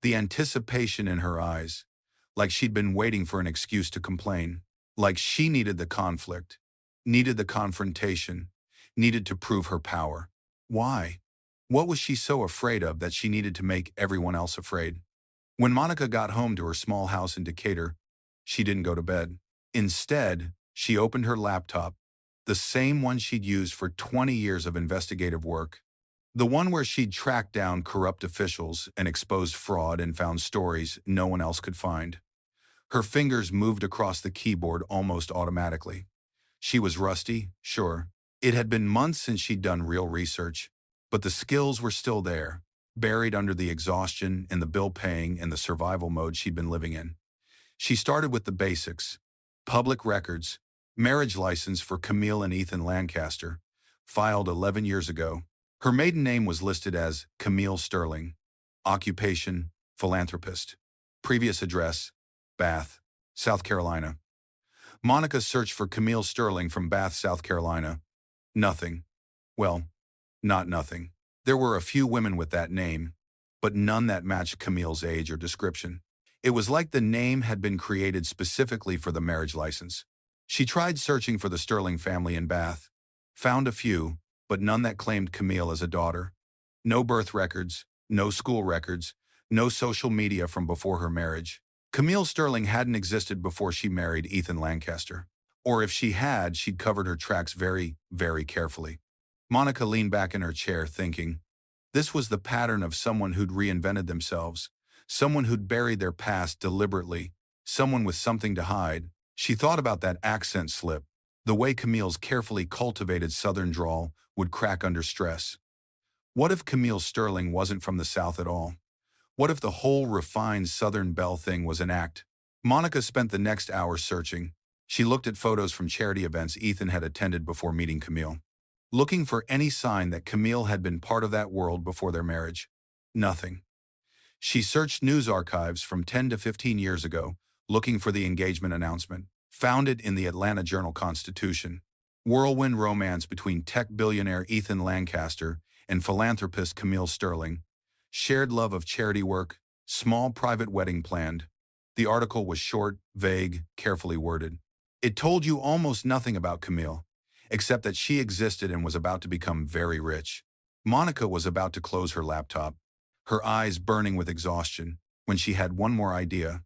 The anticipation in her eyes, like she'd been waiting for an excuse to complain, like she needed the conflict, needed the confrontation, needed to prove her power. Why? What was she so afraid of that she needed to make everyone else afraid? When Monica got home to her small house in Decatur, she didn't go to bed. Instead, she opened her laptop, the same one she'd used for 20 years of investigative work, the one where she'd tracked down corrupt officials and exposed fraud and found stories no one else could find. Her fingers moved across the keyboard almost automatically. She was rusty, sure. It had been months since she'd done real research, but the skills were still there, buried under the exhaustion and the bill paying and the survival mode she'd been living in. She started with the basics: public records, marriage license for Camille and Ethan Lancaster, filed 11 years ago. Her maiden name was listed as Camille Sterling. Occupation, philanthropist. Previous address, Bath, South Carolina. Monica searched for Camille Sterling from Bath, South Carolina. Nothing. Well, not nothing. There were a few women with that name, but none that matched Camille's age or description. It was like the name had been created specifically for the marriage license. She tried searching for the Sterling family in Bath, found a few, but none that claimed Camille as a daughter. No birth records, no school records, no social media from before her marriage. Camille Sterling hadn't existed before she married Ethan Lancaster. Or if she had, she'd covered her tracks very, very carefully. Monica leaned back in her chair thinking, this was the pattern of someone who'd reinvented themselves, someone who'd buried their past deliberately, someone with something to hide. She thought about that accent slip, the way Camille's carefully cultivated southern drawl would crack under stress. What if Camille Sterling wasn't from the South at all? What if the whole refined Southern belle thing was an act? Monica spent the next hour searching. She looked at photos from charity events Ethan had attended before meeting Camille, looking for any sign that Camille had been part of that world before their marriage. Nothing. She searched news archives from 10 to 15 years ago, looking for the engagement announcement, found it in the Atlanta Journal-Constitution. Whirlwind romance between tech billionaire Ethan Lancaster and philanthropist Camille Sterling. Shared love of charity work, small private wedding planned. The article was short, vague, carefully worded. It told you almost nothing about Camille, except that she existed and was about to become very rich. Monica was about to close her laptop, her eyes burning with exhaustion, when she had one more idea.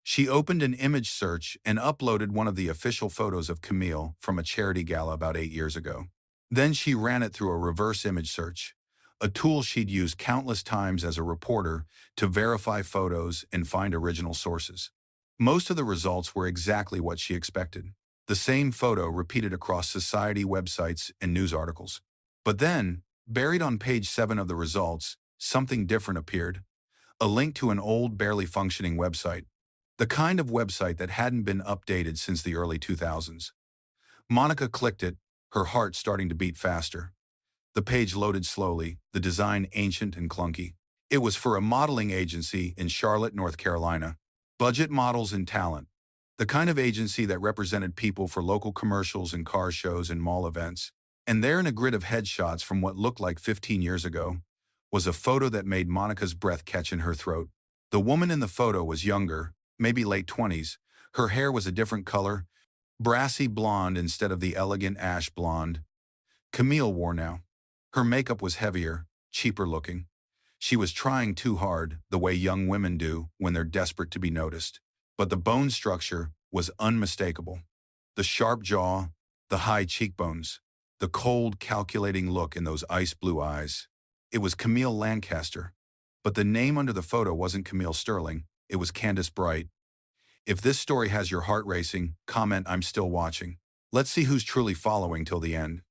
She opened an image search and uploaded one of the official photos of Camille from a charity gala about 8 years ago. Then she ran it through a reverse image search, a tool she'd used countless times as a reporter to verify photos and find original sources. Most of the results were exactly what she expected. The same photo repeated across society websites and news articles. But then, buried on page 7 of the results, something different appeared. A link to an old, barely functioning website. The kind of website that hadn't been updated since the early 2000s. Monica clicked it, her heart starting to beat faster. The page loaded slowly, the design ancient and clunky. It was for a modeling agency in Charlotte, North Carolina. Budget models and talent. The kind of agency that represented people for local commercials and car shows and mall events. And there in a grid of headshots from what looked like 15 years ago, was a photo that made Monica's breath catch in her throat. The woman in the photo was younger, maybe late 20s. Her hair was a different color, brassy blonde instead of the elegant ash blonde Camille wore now. Her makeup was heavier, cheaper looking. She was trying too hard, the way young women do when they're desperate to be noticed. But the bone structure was unmistakable. The sharp jaw, the high cheekbones, the cold, calculating look in those ice blue eyes. It was Camille Lancaster. But the name under the photo wasn't Camille Sterling, it was Candace Bright. If this story has your heart racing, comment "I'm still watching." Let's see who's truly following till the end.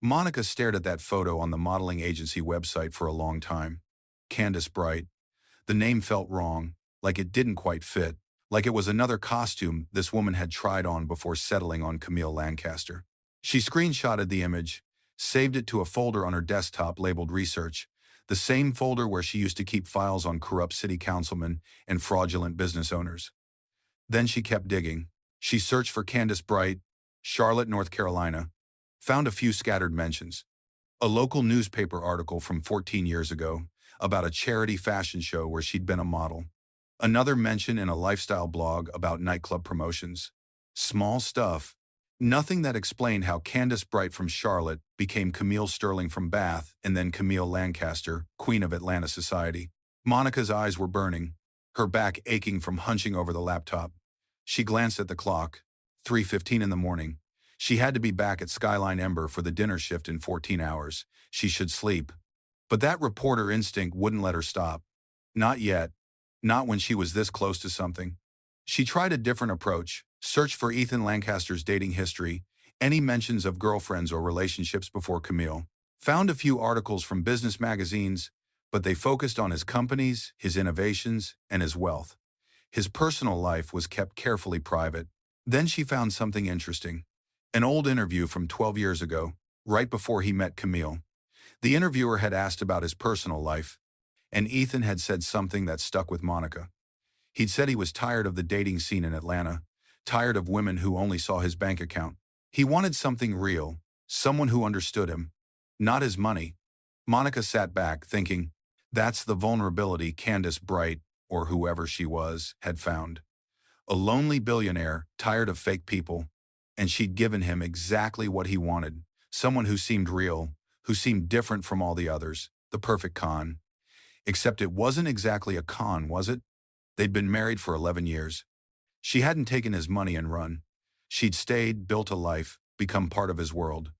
Monica stared at that photo on the modeling agency website for a long time. Candace Bright. The name felt wrong, like it didn't quite fit, like it was another costume this woman had tried on before settling on Camille Lancaster. She screenshotted the image, saved it to a folder on her desktop labeled Research, the same folder where she used to keep files on corrupt city councilmen and fraudulent business owners. Then she kept digging. She searched for Candace Bright, Charlotte, North Carolina, found a few scattered mentions. A local newspaper article from 14 years ago about a charity fashion show where she'd been a model. Another mention in a lifestyle blog about nightclub promotions. Small stuff. Nothing that explained how Candace Bright from Charlotte became Camille Sterling from Bath and then Camille Lancaster, Queen of Atlanta society. Monica's eyes were burning, her back aching from hunching over the laptop. She glanced at the clock. 3:15 in the morning. She had to be back at Skyline Ember for the dinner shift in 14 hours. She should sleep. But that reporter instinct wouldn't let her stop. Not yet. Not when she was this close to something. She tried a different approach, searched for Ethan Lancaster's dating history, any mentions of girlfriends or relationships before Camille. Found a few articles from business magazines, but they focused on his companies, his innovations, and his wealth. His personal life was kept carefully private. Then she found something interesting. An old interview from 12 years ago, right before he met Camille. The interviewer had asked about his personal life, and Ethan had said something that stuck with Monica. He'd said he was tired of the dating scene in Atlanta, tired of women who only saw his bank account. He wanted something real, someone who understood him, not his money. Monica sat back, thinking, that's the vulnerability Candace Bright, or whoever she was, had found. A lonely billionaire, tired of fake people, and she'd given him exactly what he wanted, someone who seemed real, who seemed different from all the others, the perfect con. Except it wasn't exactly a con, was it? They'd been married for 11 years. She hadn't taken his money and run. She'd stayed, built a life, become part of his world.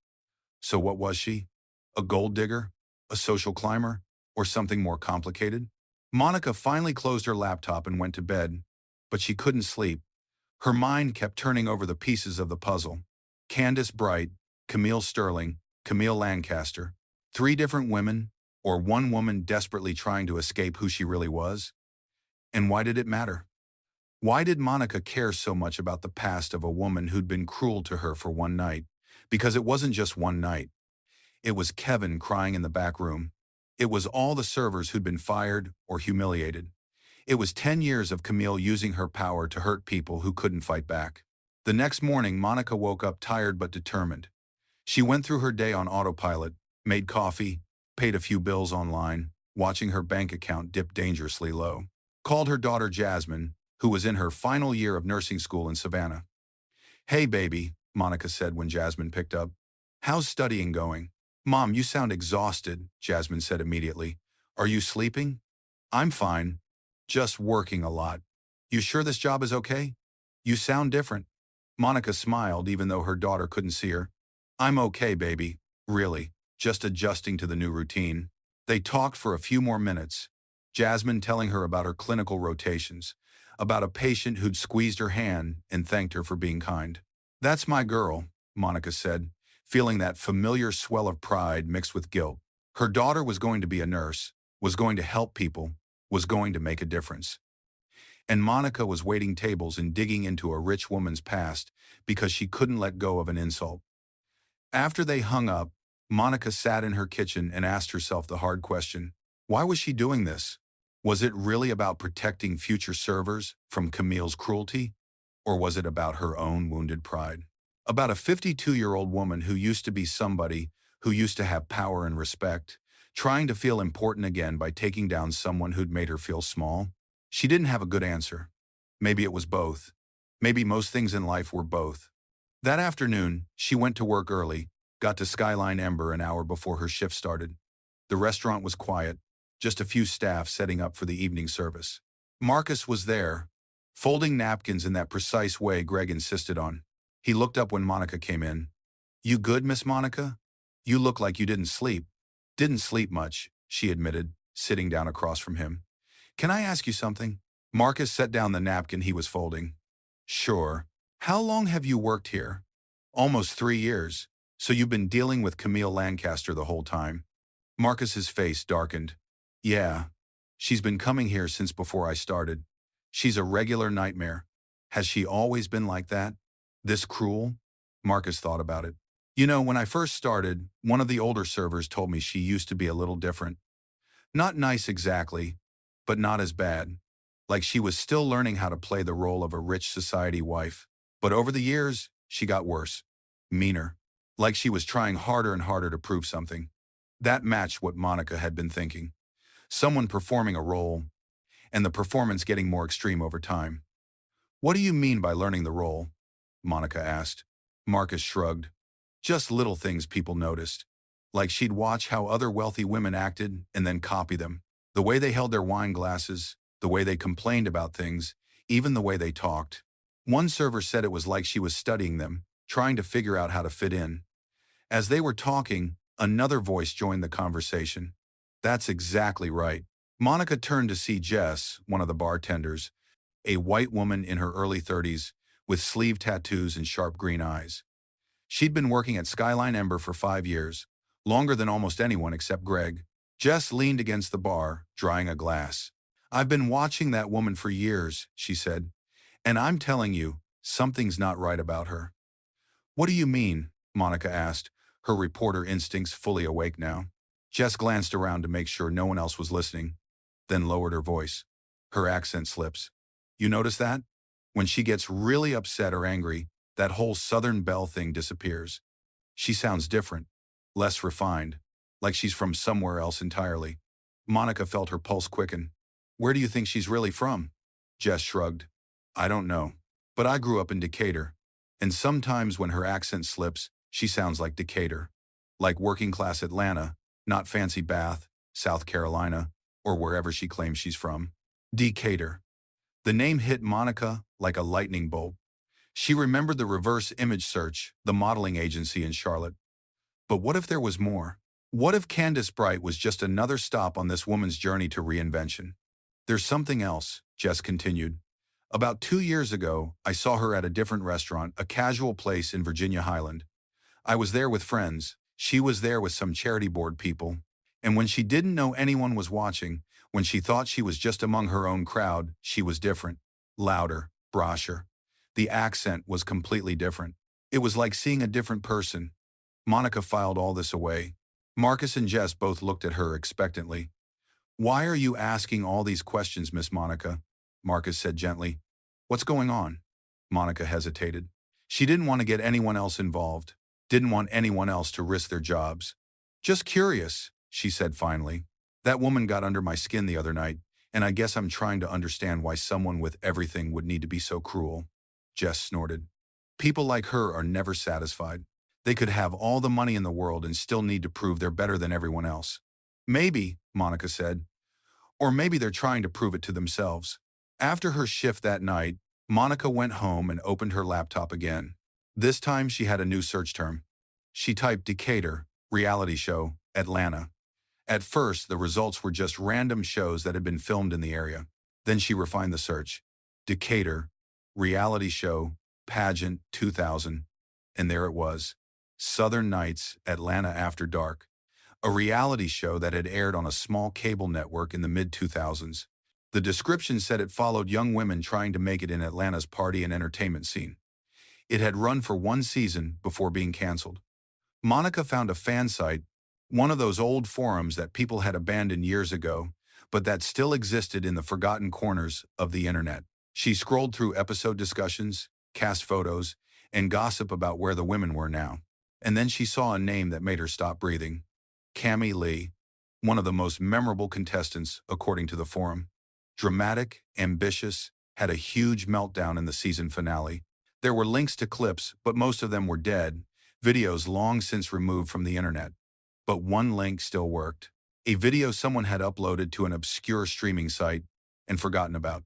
So what was she? A gold digger? A social climber? Or something more complicated? Monica finally closed her laptop and went to bed, but she couldn't sleep. Her mind kept turning over the pieces of the puzzle. Candace Bright, Camille Sterling, Camille Lancaster. 3 different women, or one woman desperately trying to escape who she really was? And why did it matter? Why did Monica care so much about the past of a woman who'd been cruel to her for one night? Because it wasn't just one night. It was Kevin crying in the back room. It was all the servers who'd been fired or humiliated. It was 10 years of Camille using her power to hurt people who couldn't fight back. The next morning, Monica woke up tired but determined. She went through her day on autopilot, made coffee, paid a few bills online, watching her bank account dip dangerously low. Called her daughter Jasmine, who was in her final year of nursing school in Savannah. "Hey baby," Monica said when Jasmine picked up. "How's studying going?" "Mom, you sound exhausted," Jasmine said immediately. "Are you sleeping?" "I'm fine. Just working a lot." You sure this job is okay? You sound different. Monica smiled even though her daughter couldn't see her. I'm okay, baby. Really. Just adjusting to the new routine. They talked for a few more minutes. Jasmine telling her about her clinical rotations, about a patient who'd squeezed her hand and thanked her for being kind. That's my girl, Monica said, feeling that familiar swell of pride mixed with guilt. Her daughter was going to be a nurse, was going to help people, was going to make a difference. And Monica was waiting tables and digging into a rich woman's past because she couldn't let go of an insult. After they hung up, Monica sat in her kitchen and asked herself the hard question. Why was she doing this? Was it really about protecting future servers from Camille's cruelty? Or was it about her own wounded pride? About a 52-year-old woman who used to be somebody, who used to have power and respect, trying to feel important again by taking down someone who'd made her feel small? She didn't have a good answer. Maybe it was both. Maybe most things in life were both. That afternoon, she went to work early, got to Skyline Ember an hour before her shift started. The restaurant was quiet, just a few staff setting up for the evening service. Marcus was there, folding napkins in that precise way Greg insisted on. He looked up when Monica came in. You good, Miss Monica? You look like you didn't sleep. Didn't sleep much, she admitted, sitting down across from him. Can I ask you something? Marcus set down the napkin he was folding. Sure. How long have you worked here? Almost 3 years. So you've been dealing with Camille Lancaster the whole time? Marcus's face darkened. Yeah. She's been coming here since before I started. She's a regular nightmare. Has she always been like that? This cruel? Marcus thought about it. You know, when I first started, one of the older servers told me she used to be a little different. Not nice exactly, but not as bad. Like she was still learning how to play the role of a rich society wife. But over the years, she got worse. Meaner. Like she was trying harder and harder to prove something. That matched what Monica had been thinking. Someone performing a role, and the performance getting more extreme over time. What do you mean by learning the role? Monica asked. Marcus shrugged. Just little things people noticed. Like she'd watch how other wealthy women acted and then copy them. The way they held their wine glasses, the way they complained about things, even the way they talked. One server said it was like she was studying them, trying to figure out how to fit in. As they were talking, another voice joined the conversation. That's exactly right. Monica turned to see Jess, one of the bartenders, a white woman in her early 30s, with sleeve tattoos and sharp green eyes. She'd been working at Skyline Ember for 5 years, longer than almost anyone except Greg. Jess leaned against the bar, drying a glass. I've been watching that woman for years, she said, and I'm telling you, something's not right about her. What do you mean? Monica asked, her reporter instincts fully awake now. Jess glanced around to make sure no one else was listening, then lowered her voice. Her accent slips. You notice that? When she gets really upset or angry, that whole Southern Belle thing disappears. She sounds different, less refined, like she's from somewhere else entirely. Monica felt her pulse quicken. Where do you think she's really from? Jess shrugged. I don't know, but I grew up in Decatur, and sometimes when her accent slips, she sounds like Decatur. Like working-class Atlanta, not fancy Bath, South Carolina, or wherever she claims she's from. Decatur. The name hit Monica like a lightning bolt. She remembered the reverse image search, the modeling agency in Charlotte. But what if there was more? What if Candace Bright was just another stop on this woman's journey to reinvention? There's something else, Jess continued. About 2 years ago, I saw her at a different restaurant, a casual place in Virginia Highland. I was there with friends. She was there with some charity board people. And when she didn't know anyone was watching, when she thought she was just among her own crowd, she was different. Louder, brasher. The accent was completely different. It was like seeing a different person. Monica filed all this away. Marcus and Jess both looked at her expectantly. Why are you asking all these questions, Miss Monica? Marcus said gently. What's going on? Monica hesitated. She didn't want to get anyone else involved. Didn't want anyone else to risk their jobs. Just curious, she said finally. That woman got under my skin the other night, and I guess I'm trying to understand why someone with everything would need to be so cruel. Jess snorted. People like her are never satisfied. They could have all the money in the world and still need to prove they're better than everyone else. Maybe, Monica said. Or maybe they're trying to prove it to themselves. After her shift that night, Monica went home and opened her laptop again. This time she had a new search term. She typed Decatur, reality show, Atlanta. At first, the results were just random shows that had been filmed in the area. Then she refined the search. Decatur, reality show, pageant 2000. And there it was. Southern Nights, Atlanta After Dark. A reality show that had aired on a small cable network in the mid-2000s. The description said it followed young women trying to make it in Atlanta's party and entertainment scene. It had run for one season before being canceled. Monica found a fan site, one of those old forums that people had abandoned years ago, but that still existed in the forgotten corners of the internet. She scrolled through episode discussions, cast photos, and gossip about where the women were now. And then she saw a name that made her stop breathing. Cami Lee, one of the most memorable contestants, according to the forum. Dramatic, ambitious, had a huge meltdown in the season finale. There were links to clips, but most of them were dead, videos long since removed from the internet. But one link still worked. A video someone had uploaded to an obscure streaming site and forgotten about.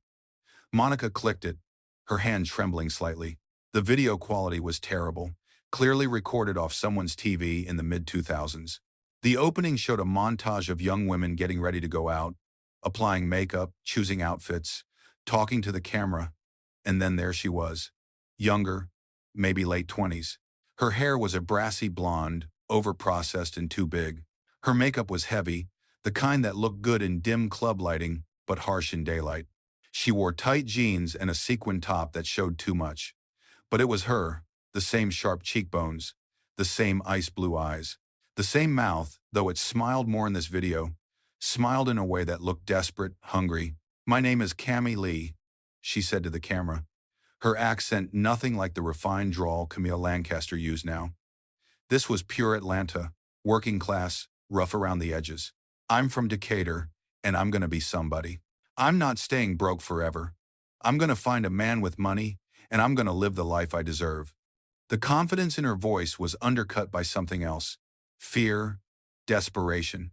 Monica clicked it, her hand trembling slightly. The video quality was terrible, clearly recorded off someone's TV in the mid-2000s. The opening showed a montage of young women getting ready to go out, applying makeup, choosing outfits, talking to the camera, and then there she was. Younger, maybe late 20s. Her hair was a brassy blonde, overprocessed and too big. Her makeup was heavy, the kind that looked good in dim club lighting, but harsh in daylight. She wore tight jeans and a sequin top that showed too much. But it was her, the same sharp cheekbones, the same ice blue eyes, the same mouth, though it smiled more in this video, smiled in a way that looked desperate, hungry. "My name is Cami Lee," she said to the camera. Her accent nothing like the refined drawl Camille Lancaster used now. This was pure Atlanta, working class, rough around the edges. "I'm from Decatur, and I'm gonna be somebody. I'm not staying broke forever. I'm gonna find a man with money, and I'm gonna live the life I deserve." The confidence in her voice was undercut by something else. Fear, desperation.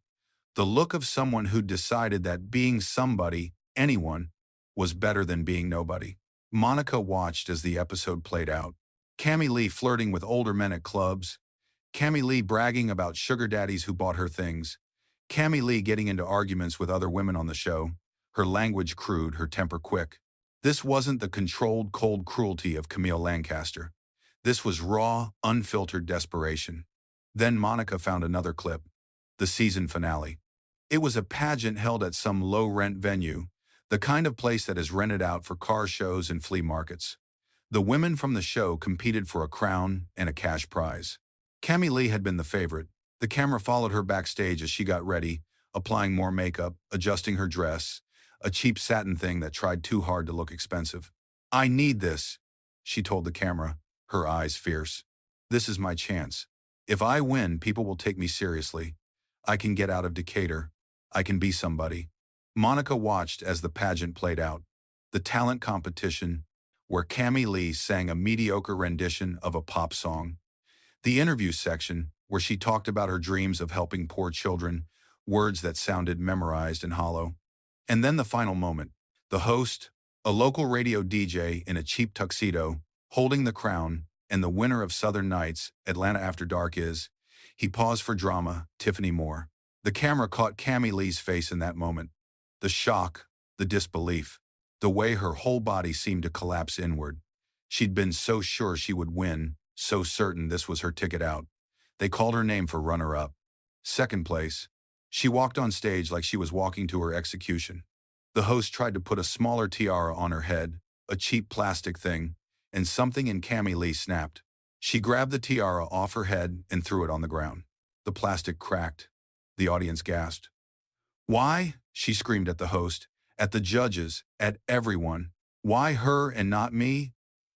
The look of someone who decided that being somebody, anyone, was better than being nobody. Monica watched as the episode played out. Cami Lee flirting with older men at clubs. Cami Lee bragging about sugar daddies who bought her things. Cami Lee getting into arguments with other women on the show. Her language crude, her temper quick. This wasn't the controlled, cold cruelty of Camille Lancaster. This was raw, unfiltered desperation. Then Monica found another clip. The season finale. It was a pageant held at some low-rent venue, the kind of place that is rented out for car shows and flea markets. The women from the show competed for a crown and a cash prize. Cami Lee had been the favorite. The camera followed her backstage as she got ready, applying more makeup, adjusting her dress, a cheap satin thing that tried too hard to look expensive. "I need this," she told the camera, her eyes fierce. "This is my chance. If I win, people will take me seriously. I can get out of Decatur. I can be somebody." Monica watched as the pageant played out. The talent competition, where Cami Lee sang a mediocre rendition of a pop song. The interview section, where she talked about her dreams of helping poor children, words that sounded memorized and hollow. And then the final moment. The host, a local radio DJ in a cheap tuxedo, holding the crown, and the winner of Southern Nights, Atlanta After Dark is, he paused for drama, Tiffany Moore. The camera caught Cami Lee's face in that moment. The shock, the disbelief, the way her whole body seemed to collapse inward. She'd been so sure she would win, so certain this was her ticket out. They called her name for runner-up. Second place. She walked on stage like she was walking to her execution. The host tried to put a smaller tiara on her head, a cheap plastic thing, and something in Cami Lee snapped. She grabbed the tiara off her head and threw it on the ground. The plastic cracked. The audience gasped. "Why?" she screamed at the host, at the judges, at everyone. "Why her and not me?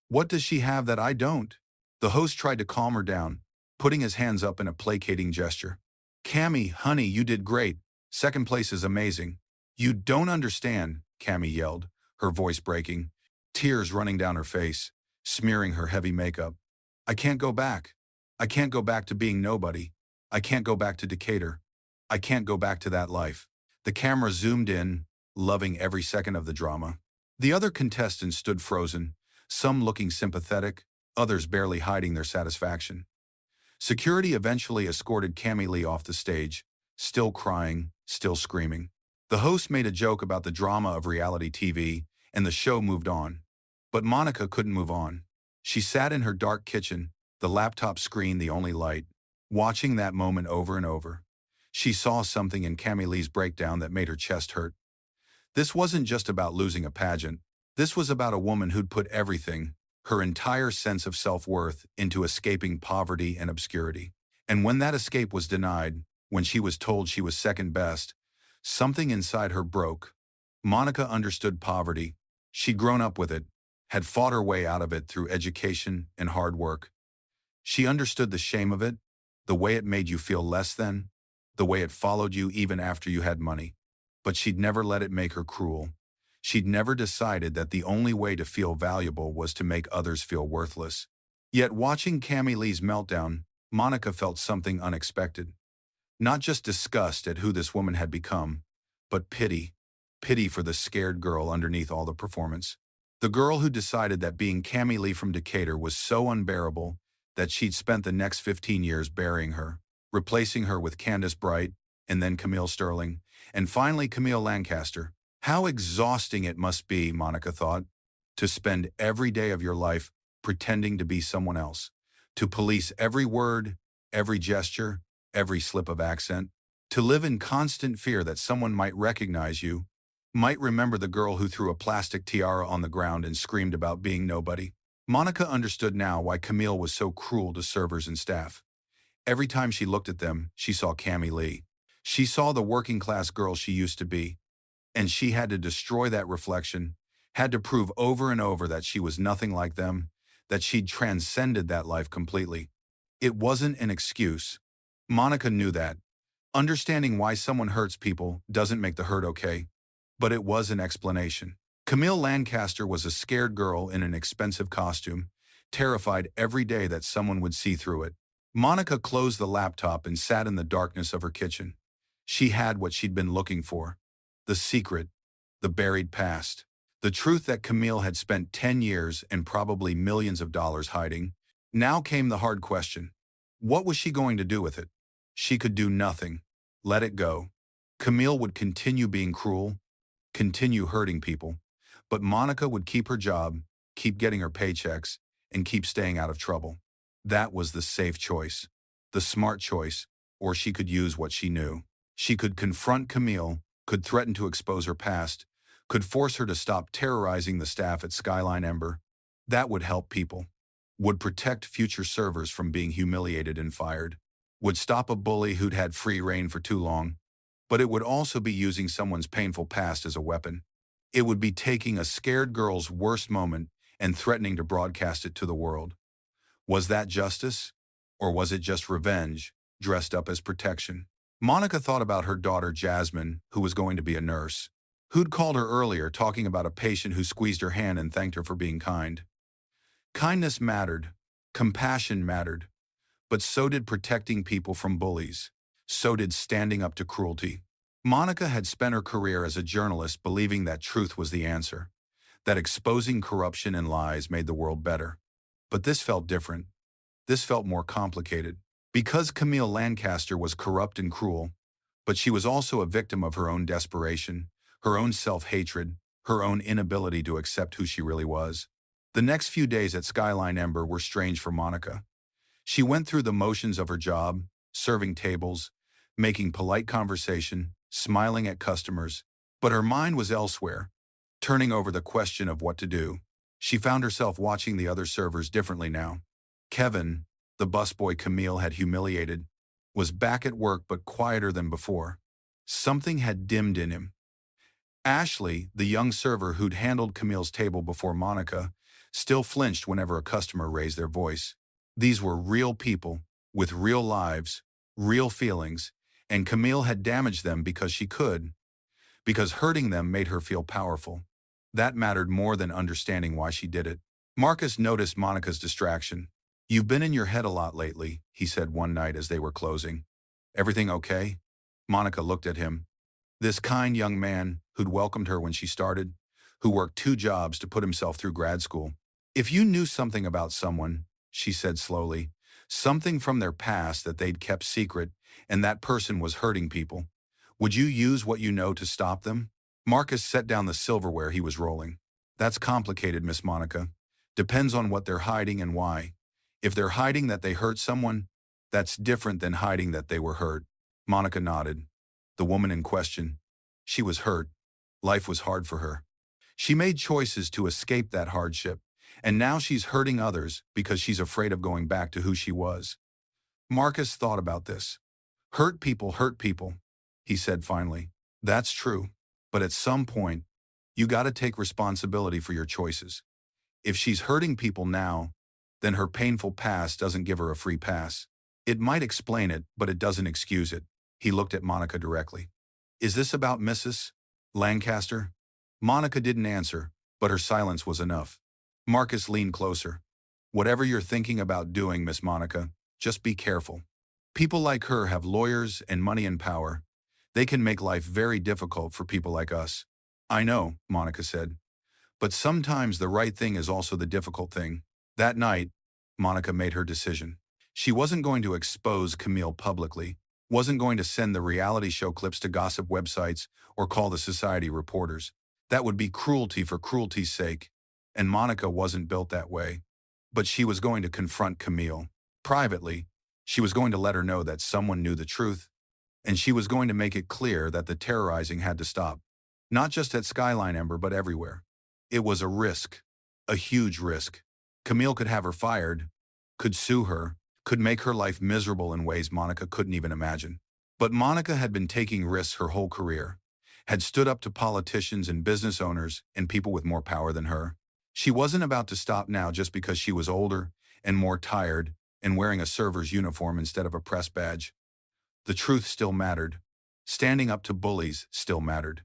What does she have that I don't?" The host tried to calm her down, putting his hands up in a placating gesture. "Cami, honey, you did great. Second place is amazing." "You don't understand," Cami yelled, her voice breaking, tears running down her face, smearing her heavy makeup. "I can't go back. I can't go back to being nobody. I can't go back to Decatur. I can't go back to that life." The camera zoomed in, loving every second of the drama. The other contestants stood frozen, some looking sympathetic, others barely hiding their satisfaction. Security eventually escorted Cammy Lee off the stage, still crying, still screaming. The host made a joke about the drama of reality TV, and the show moved on. But Monica couldn't move on. She sat in her dark kitchen, the laptop screen the only light, watching that moment over and over. She saw something in Cammy Lee's breakdown that made her chest hurt. This wasn't just about losing a pageant. This was about a woman who'd put everything, her entire sense of self-worth, into escaping poverty and obscurity. And when that escape was denied, when she was told she was second best, something inside her broke. Monica understood poverty. She'd grown up with it, had fought her way out of it through education and hard work. She understood the shame of it, the way it made you feel less than, the way it followed you even after you had money. But she'd never let it make her cruel. She'd never decided that the only way to feel valuable was to make others feel worthless. Yet watching Cammy Lee's meltdown, Monica felt something unexpected. Not just disgust at who this woman had become, but pity. Pity for the scared girl underneath all the performance. The girl who decided that being Cammy Lee from Decatur was so unbearable that she'd spent the next 15 years burying her, replacing her with Candace Bright, and then Camille Sterling, and finally Camille Lancaster. How exhausting it must be, Monica thought, to spend every day of your life pretending to be someone else, to police every word, every gesture, every slip of accent, to live in constant fear that someone might recognize you, might remember the girl who threw a plastic tiara on the ground and screamed about being nobody. Monica understood now why Camille was so cruel to servers and staff. Every time she looked at them, she saw Cammy Lee. She saw the working-class girl she used to be, and she had to destroy that reflection, had to prove over and over that she was nothing like them, that she'd transcended that life completely. It wasn't an excuse. Monica knew that. Understanding why someone hurts people doesn't make the hurt okay. But it was an explanation. Camille Lancaster was a scared girl in an expensive costume, terrified every day that someone would see through it. Monica closed the laptop and sat in the darkness of her kitchen. She had what she'd been looking for. The secret, the buried past, the truth that Camille had spent 10 years and probably millions of dollars hiding. Now came the hard question. What was she going to do with it? She could do nothing. Let it go. Camille would continue being cruel, continue hurting people, but Monica would keep her job, keep getting her paychecks, and keep staying out of trouble. That was the safe choice, the smart choice, or she could use what she knew. She could confront Camille, could threaten to expose her past, could force her to stop terrorizing the staff at Skyline Ember. That would help people, would protect future servers from being humiliated and fired, would stop a bully who'd had free reign for too long, but it would also be using someone's painful past as a weapon. It would be taking a scared girl's worst moment and threatening to broadcast it to the world. Was that justice? Or was it just revenge, dressed up as protection? Monica thought about her daughter Jasmine, who was going to be a nurse. Who'd called her earlier talking about a patient who squeezed her hand and thanked her for being kind. Kindness mattered. Compassion mattered. But so did protecting people from bullies. So did standing up to cruelty. Monica had spent her career as a journalist believing that truth was the answer, that exposing corruption and lies made the world better. But this felt different. This felt more complicated. Because Camille Lancaster was corrupt and cruel, but she was also a victim of her own desperation, her own self-hatred, her own inability to accept who she really was. The next few days at Skyline Ember were strange for Monica. She went through the motions of her job, serving tables, making polite conversation, smiling at customers, but her mind was elsewhere, turning over the question of what to do. She found herself watching the other servers differently now. Kevin, the busboy Camille had humiliated, was back at work but quieter than before. Something had dimmed in him. Ashley, the young server who'd handled Camille's table before Monica, still flinched whenever a customer raised their voice. These were real people, with real lives, real feelings, and Camille had damaged them because she could, because hurting them made her feel powerful. That mattered more than understanding why she did it. Marcus noticed Monica's distraction. "You've been in your head a lot lately," he said one night as they were closing. "Everything okay?" Monica looked at him. This kind young man, who'd welcomed her when she started, who worked 2 jobs to put himself through grad school. If you knew something about someone, she said slowly, something from their past that they'd kept secret, and that person was hurting people, would you use what you know to stop them? Marcus set down the silverware he was rolling. That's complicated, Miss Monica. Depends on what they're hiding and why. If they're hiding that they hurt someone, that's different than hiding that they were hurt. Monica nodded. The woman in question. She was hurt. Life was hard for her. She made choices to escape that hardship, and now she's hurting others because she's afraid of going back to who she was. Marcus thought about this. Hurt people, he said finally. That's true, but at some point, you gotta take responsibility for your choices. If she's hurting people now, then her painful past doesn't give her a free pass. It might explain it, but it doesn't excuse it. He looked at Monica directly. Is this about Mrs. Lancaster? Monica didn't answer, but her silence was enough. Marcus leaned closer. Whatever you're thinking about doing, Miss Monica, just be careful. People like her have lawyers and money and power. They can make life very difficult for people like us. I know, Monica said. But sometimes the right thing is also the difficult thing. That night, Monica made her decision. She wasn't going to expose Camille publicly, wasn't going to send the reality show clips to gossip websites or call the society reporters. That would be cruelty for cruelty's sake, and Monica wasn't built that way. But she was going to confront Camille. Privately, she was going to let her know that someone knew the truth, and she was going to make it clear that the terrorizing had to stop. Not just at Skyline Ember, but everywhere. It was a risk, a huge risk. Camille could have her fired, could sue her, could make her life miserable in ways Monica couldn't even imagine. But Monica had been taking risks her whole career, had stood up to politicians and business owners and people with more power than her. She wasn't about to stop now just because she was older and more tired and wearing a server's uniform instead of a press badge. The truth still mattered. Standing up to bullies still mattered.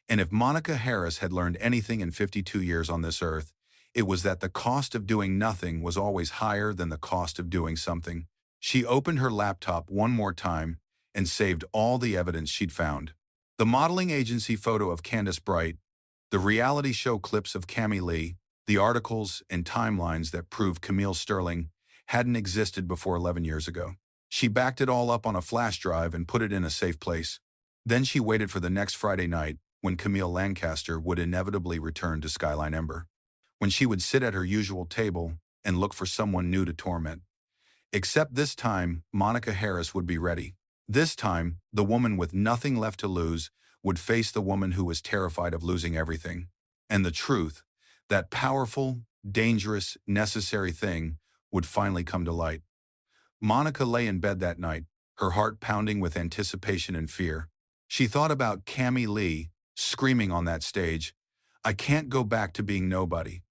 And if Monica Harris had learned anything in 52 years on this earth, it was that the cost of doing nothing was always higher than the cost of doing something. She opened her laptop one more time and saved all the evidence she'd found. The modeling agency photo of Candace Bright, the reality show clips of Cami Lee, the articles and timelines that proved Camille Sterling hadn't existed before 11 years ago. She backed it all up on a flash drive and put it in a safe place. Then she waited for the next Friday night, when Camille Lancaster would inevitably return to Skyline Ember, when she would sit at her usual table and look for someone new to torment. Except this time, Monica Harris would be ready. This time, the woman with nothing left to lose would face the woman who was terrified of losing everything. And the truth, that powerful, dangerous, necessary thing, would finally come to light. Monica lay in bed that night, her heart pounding with anticipation and fear. She thought about Cami Lee, screaming on that stage, "I can't go back to being nobody."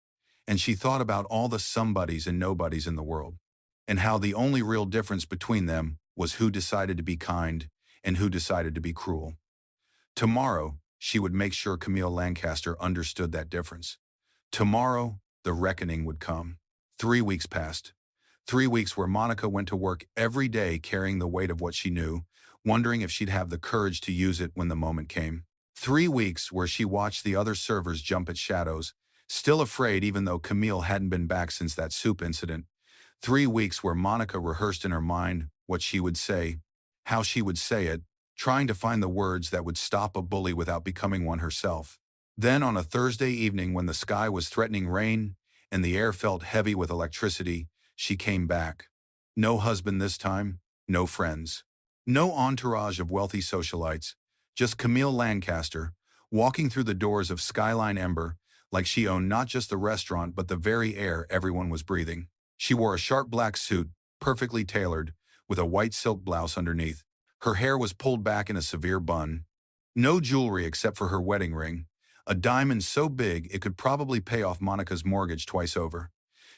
And she thought about all the somebodies and nobodies in the world, and how the only real difference between them was who decided to be kind and who decided to be cruel. Tomorrow, she would make sure Camille Lancaster understood that difference. Tomorrow, the reckoning would come. 3 weeks passed. 3 weeks where Monica went to work every day carrying the weight of what she knew, wondering if she'd have the courage to use it when the moment came. 3 weeks where she watched the other servers jump at shadows, still afraid even though Camille hadn't been back since that soup incident. 3 weeks where Monica rehearsed in her mind what she would say, how she would say it, trying to find the words that would stop a bully without becoming one herself. Then on a Thursday evening when the sky was threatening rain and the air felt heavy with electricity, she came back. No husband this time, no friends. No entourage of wealthy socialites, just Camille Lancaster, walking through the doors of Skyline Ember like she owned not just the restaurant but the very air everyone was breathing. She wore a sharp black suit, perfectly tailored, with a white silk blouse underneath. Her hair was pulled back in a severe bun. No jewelry except for her wedding ring, a diamond so big it could probably pay off Monica's mortgage twice over.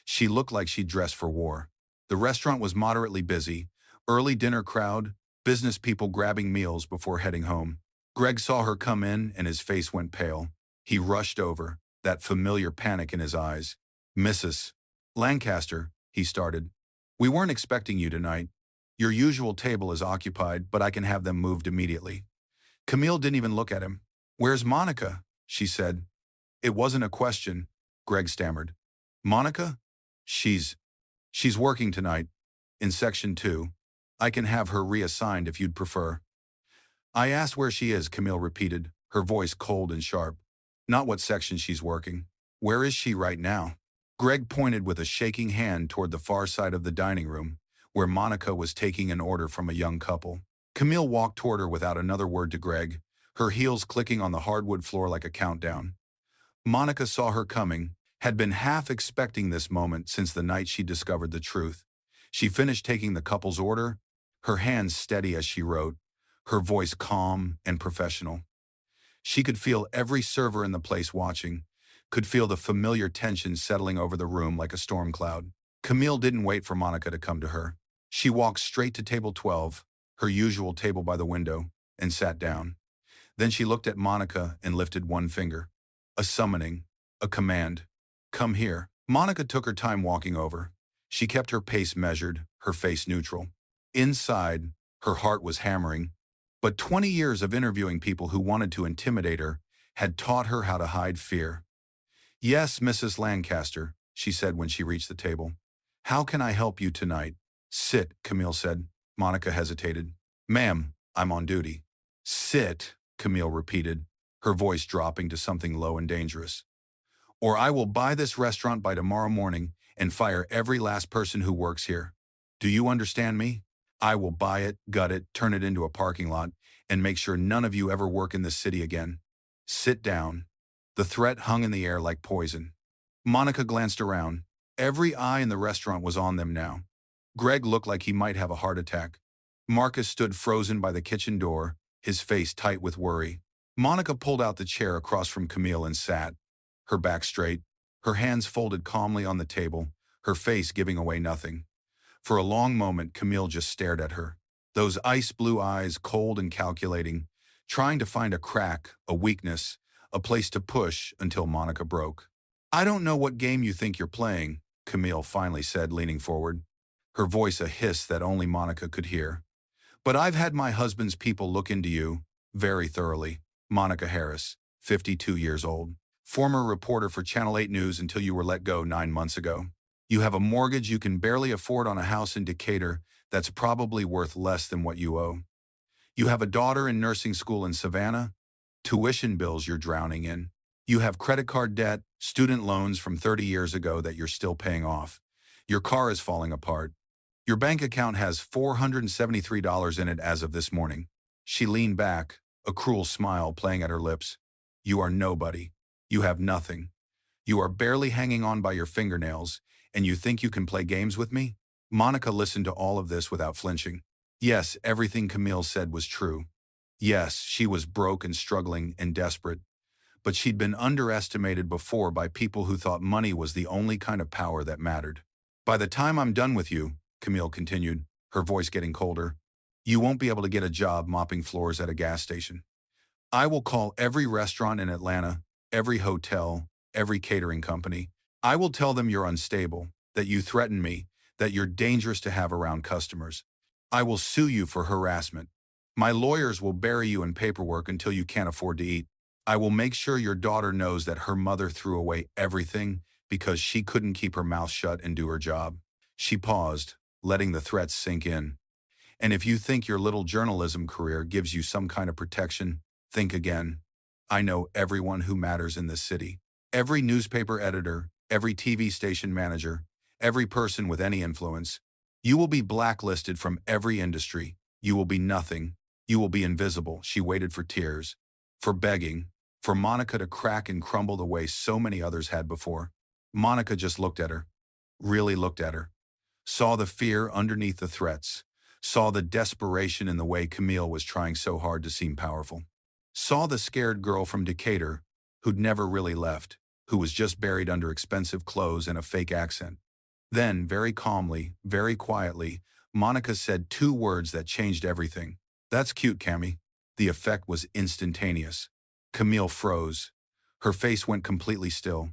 She looked like she'd dressed for war. The restaurant was moderately busy, early dinner crowd, business people grabbing meals before heading home. Greg saw her come in and his face went pale. He rushed over, that familiar panic in his eyes. "Mrs. Lancaster," he started. "We weren't expecting you tonight. Your usual table is occupied, but I can have them moved immediately." Camille didn't even look at him. "Where's Monica?" she said. It wasn't a question, Greg stammered. Monica? She's working tonight, in Section 2. I can have her reassigned if you'd prefer. I asked where she is, Camille repeated, her voice cold and sharp. Not what section she's working. Where is she right now? Greg pointed with a shaking hand toward the far side of the dining room, where Monica was taking an order from a young couple. Camille walked toward her without another word to Greg, her heels clicking on the hardwood floor like a countdown. Monica saw her coming, had been half expecting this moment since the night she discovered the truth. She finished taking the couple's order, her hands steady as she wrote, her voice calm and professional. She could feel every server in the place watching, could feel the familiar tension settling over the room like a storm cloud. Camille didn't wait for Monica to come to her. She walked straight to table 12, her usual table by the window, and sat down. Then she looked at Monica and lifted one finger. A summoning, a command. Come here. Monica took her time walking over. She kept her pace measured, her face neutral. Inside, her heart was hammering. But 20 years of interviewing people who wanted to intimidate her had taught her how to hide fear. Yes, Mrs. Lancaster, she said when she reached the table. How can I help you tonight? Sit, Camille said. Monica hesitated. Ma'am, I'm on duty. Sit, Camille repeated, her voice dropping to something low and dangerous. Or I will buy this restaurant by tomorrow morning and fire every last person who works here. Do you understand me? I will buy it, gut it, turn it into a parking lot, and make sure none of you ever work in this city again. Sit down. The threat hung in the air like poison. Monica glanced around. Every eye in the restaurant was on them now. Greg looked like he might have a heart attack. Marcus stood frozen by the kitchen door, his face tight with worry. Monica pulled out the chair across from Camille and sat, her back straight, her hands folded calmly on the table, her face giving away nothing. For a long moment, Camille just stared at her. Those ice-blue eyes, cold and calculating, trying to find a crack, a weakness, a place to push until Monica broke. I don't know what game you think you're playing, Camille finally said, leaning forward, her voice a hiss that only Monica could hear. But I've had my husband's people look into you, very thoroughly. Monica Harris, 52 years old, former reporter for Channel 8 News until you were let go 9 months ago. You have a mortgage you can barely afford on a house in Decatur that's probably worth less than what you owe. You have a daughter in nursing school in Savannah, tuition bills you're drowning in. You have credit card debt, student loans from 30 years ago that you're still paying off. Your car is falling apart. Your bank account has $473 in it as of this morning. She leaned back, a cruel smile playing at her lips. You are nobody. You have nothing. You are barely hanging on by your fingernails, and you think you can play games with me? Monica listened to all of this without flinching. Yes, everything Camille said was true. Yes, she was broke and struggling and desperate. But she'd been underestimated before by people who thought money was the only kind of power that mattered. By the time I'm done with you, Camille continued, her voice getting colder, you won't be able to get a job mopping floors at a gas station. I will call every restaurant in Atlanta, every hotel, every catering company. I will tell them you're unstable, that you threaten me, that you're dangerous to have around customers. I will sue you for harassment. My lawyers will bury you in paperwork until you can't afford to eat. I will make sure your daughter knows that her mother threw away everything because she couldn't keep her mouth shut and do her job. She paused, letting the threats sink in. And if you think your little journalism career gives you some kind of protection, think again. I know everyone who matters in this city. Every newspaper editor, every TV station manager, every person with any influence. You will be blacklisted from every industry. You will be nothing. You will be invisible. She waited for tears, for begging, for Monica to crack and crumble the way so many others had before. Monica just looked at her, really looked at her, saw the fear underneath the threats, saw the desperation in the way Camille was trying so hard to seem powerful, saw the scared girl from Decatur who'd never really left, who was just buried under expensive clothes and a fake accent. Then, very calmly, very quietly, Monica said 2 words that changed everything. That's cute, Cammy. The effect was instantaneous. Camille froze. Her face went completely still.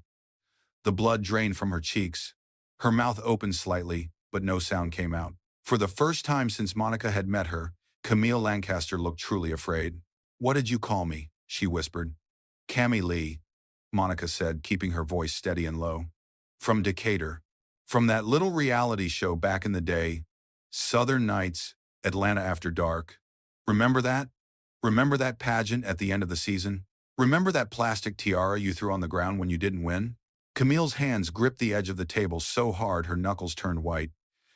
The blood drained from her cheeks. Her mouth opened slightly, but no sound came out. For the first time since Monica had met her, Camille Lancaster looked truly afraid. What did you call me? She whispered. Cammy Lee. Monica said, keeping her voice steady and low. From Decatur. From that little reality show back in the day, Southern Nights, Atlanta After Dark. Remember that? Remember that pageant at the end of the season? Remember that plastic tiara you threw on the ground when you didn't win? Camille's hands gripped the edge of the table so hard her knuckles turned white.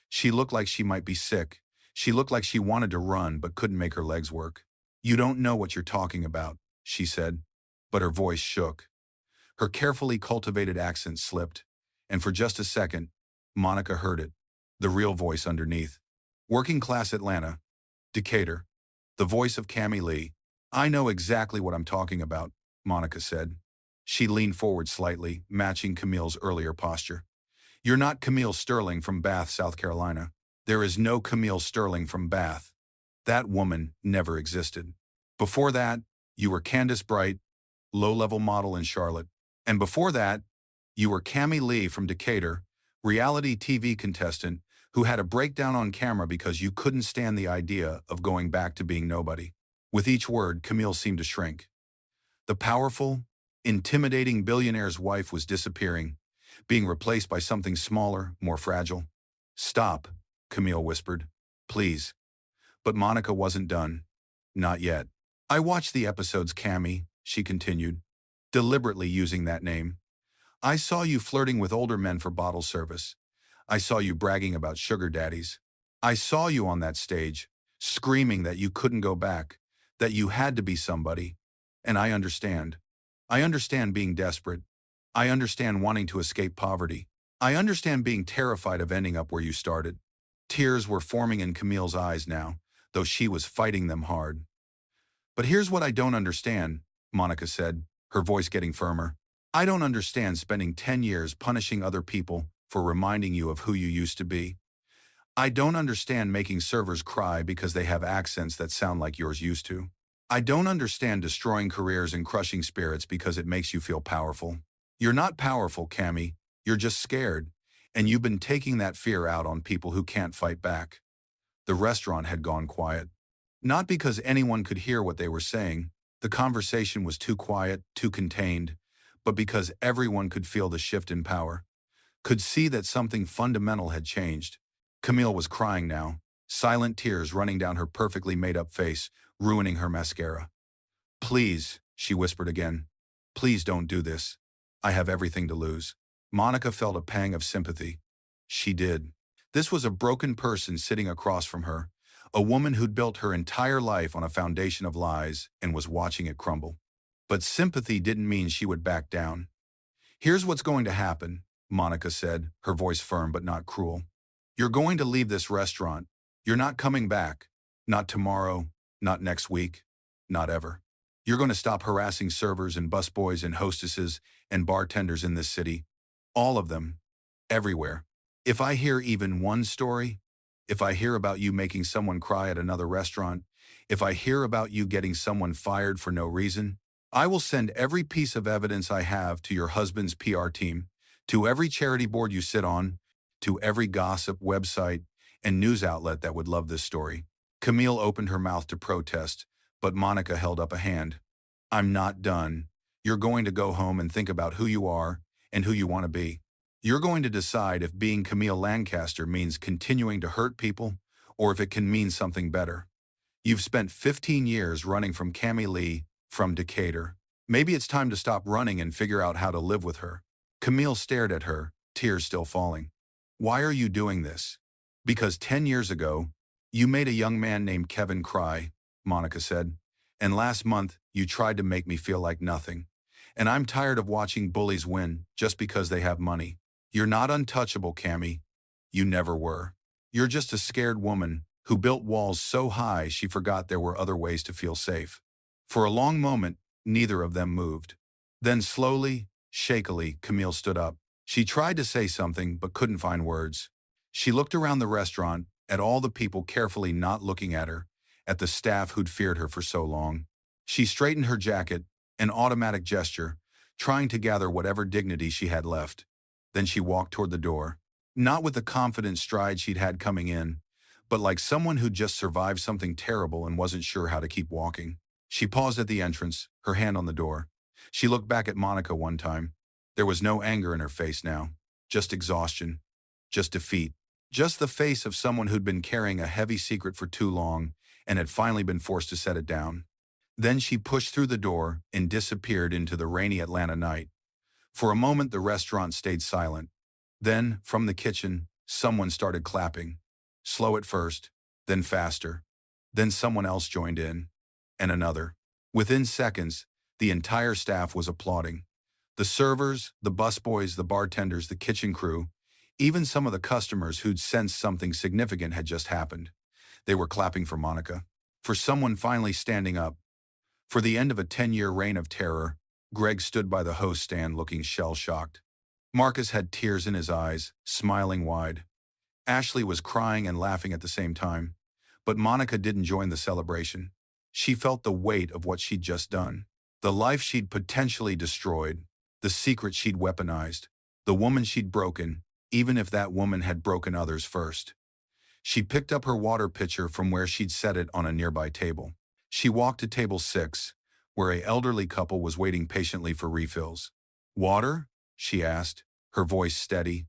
She looked like she might be sick. She looked like she wanted to run but couldn't make her legs work. You don't know what you're talking about, she said, but her voice shook. Her carefully cultivated accent slipped, and for just a second, Monica heard it, the real voice underneath. Working class Atlanta, Decatur, the voice of Cammy Lee. I know exactly what I'm talking about, Monica said. She leaned forward slightly, matching Camille's earlier posture. You're not Camille Sterling from Bath, South Carolina. There is no Camille Sterling from Bath. That woman never existed. Before that, you were Candace Bright, low-level model in Charlotte. And before that, you were Cammy Lee from Decatur, reality TV contestant who had a breakdown on camera because you couldn't stand the idea of going back to being nobody. With each word, Camille seemed to shrink. The powerful, intimidating billionaire's wife was disappearing, being replaced by something smaller, more fragile. Stop, Camille whispered. Please. But Monica wasn't done. Not yet. I watched the episodes, Cammy, she continued, deliberately using that name. I saw you flirting with older men for bottle service. I saw you bragging about sugar daddies. I saw you on that stage, screaming that you couldn't go back, that you had to be somebody. And I understand. I understand being desperate. I understand wanting to escape poverty. I understand being terrified of ending up where you started. Tears were forming in Camille's eyes now, though she was fighting them hard. But here's what I don't understand, Monica said, her voice getting firmer. I don't understand spending 10 years punishing other people for reminding you of who you used to be. I don't understand making servers cry because they have accents that sound like yours used to. I don't understand destroying careers and crushing spirits because it makes you feel powerful. You're not powerful, Cammy. You're just scared, and you've been taking that fear out on people who can't fight back. The restaurant had gone quiet. Not because anyone could hear what they were saying. The conversation was too quiet, too contained, but because everyone could feel the shift in power, could see that something fundamental had changed. Camille was crying now, silent tears running down her perfectly made-up face, ruining her mascara. Please, she whispered again. Please don't do this. I have everything to lose. Monica felt a pang of sympathy. She did. This was a broken person sitting across from her, a woman who'd built her entire life on a foundation of lies and was watching it crumble. But sympathy didn't mean she would back down. Here's what's going to happen, Monica said, her voice firm but not cruel. You're going to leave this restaurant. You're not coming back. Not tomorrow, not next week, not ever. You're going to stop harassing servers and busboys and hostesses and bartenders in this city. All of them. Everywhere. If I hear even one story, if I hear about you making someone cry at another restaurant, if I hear about you getting someone fired for no reason, I will send every piece of evidence I have to your husband's PR team, to every charity board you sit on, to every gossip website and news outlet that would love this story. Camille opened her mouth to protest, but Monica held up a hand. I'm not done. You're going to go home and think about who you are and who you want to be. You're going to decide if being Camille Lancaster means continuing to hurt people or if it can mean something better. You've spent 15 years running from Cammy Lee, from Decatur. Maybe it's time to stop running and figure out how to live with her. Camille stared at her, tears still falling. Why are you doing this? Because 10 years ago, you made a young man named Kevin cry, Monica said. And last month, you tried to make me feel like nothing. And I'm tired of watching bullies win just because they have money. You're not untouchable, Cammy. You never were. You're just a scared woman who built walls so high she forgot there were other ways to feel safe. For a long moment, neither of them moved. Then slowly, shakily, Camille stood up. She tried to say something but couldn't find words. She looked around the restaurant, at all the people carefully not looking at her, at the staff who'd feared her for so long. She straightened her jacket, an automatic gesture, trying to gather whatever dignity she had left. Then she walked toward the door, not with the confident stride she'd had coming in, but like someone who'd just survived something terrible and wasn't sure how to keep walking. She paused at the entrance, her hand on the door. She looked back at Monica one time. There was no anger in her face now, just exhaustion, just defeat, just the face of someone who'd been carrying a heavy secret for too long and had finally been forced to set it down. Then she pushed through the door and disappeared into the rainy Atlanta night. For a moment, the restaurant stayed silent. Then, from the kitchen, someone started clapping. Slow at first, then faster. Then someone else joined in, and another. Within seconds, the entire staff was applauding. The servers, the busboys, the bartenders, the kitchen crew, even some of the customers who'd sensed something significant had just happened. They were clapping for Monica, for someone finally standing up. For the end of a 10-year reign of terror, Greg stood by the host stand looking shell-shocked. Marcus had tears in his eyes, smiling wide. Ashley was crying and laughing at the same time. But Monica didn't join the celebration. She felt the weight of what she'd just done. The life she'd potentially destroyed, the secret she'd weaponized, the woman she'd broken, even if that woman had broken others first. She picked up her water pitcher from where she'd set it on a nearby table. She walked to table 6, where an elderly couple was waiting patiently for refills. "Water?" she asked, her voice steady,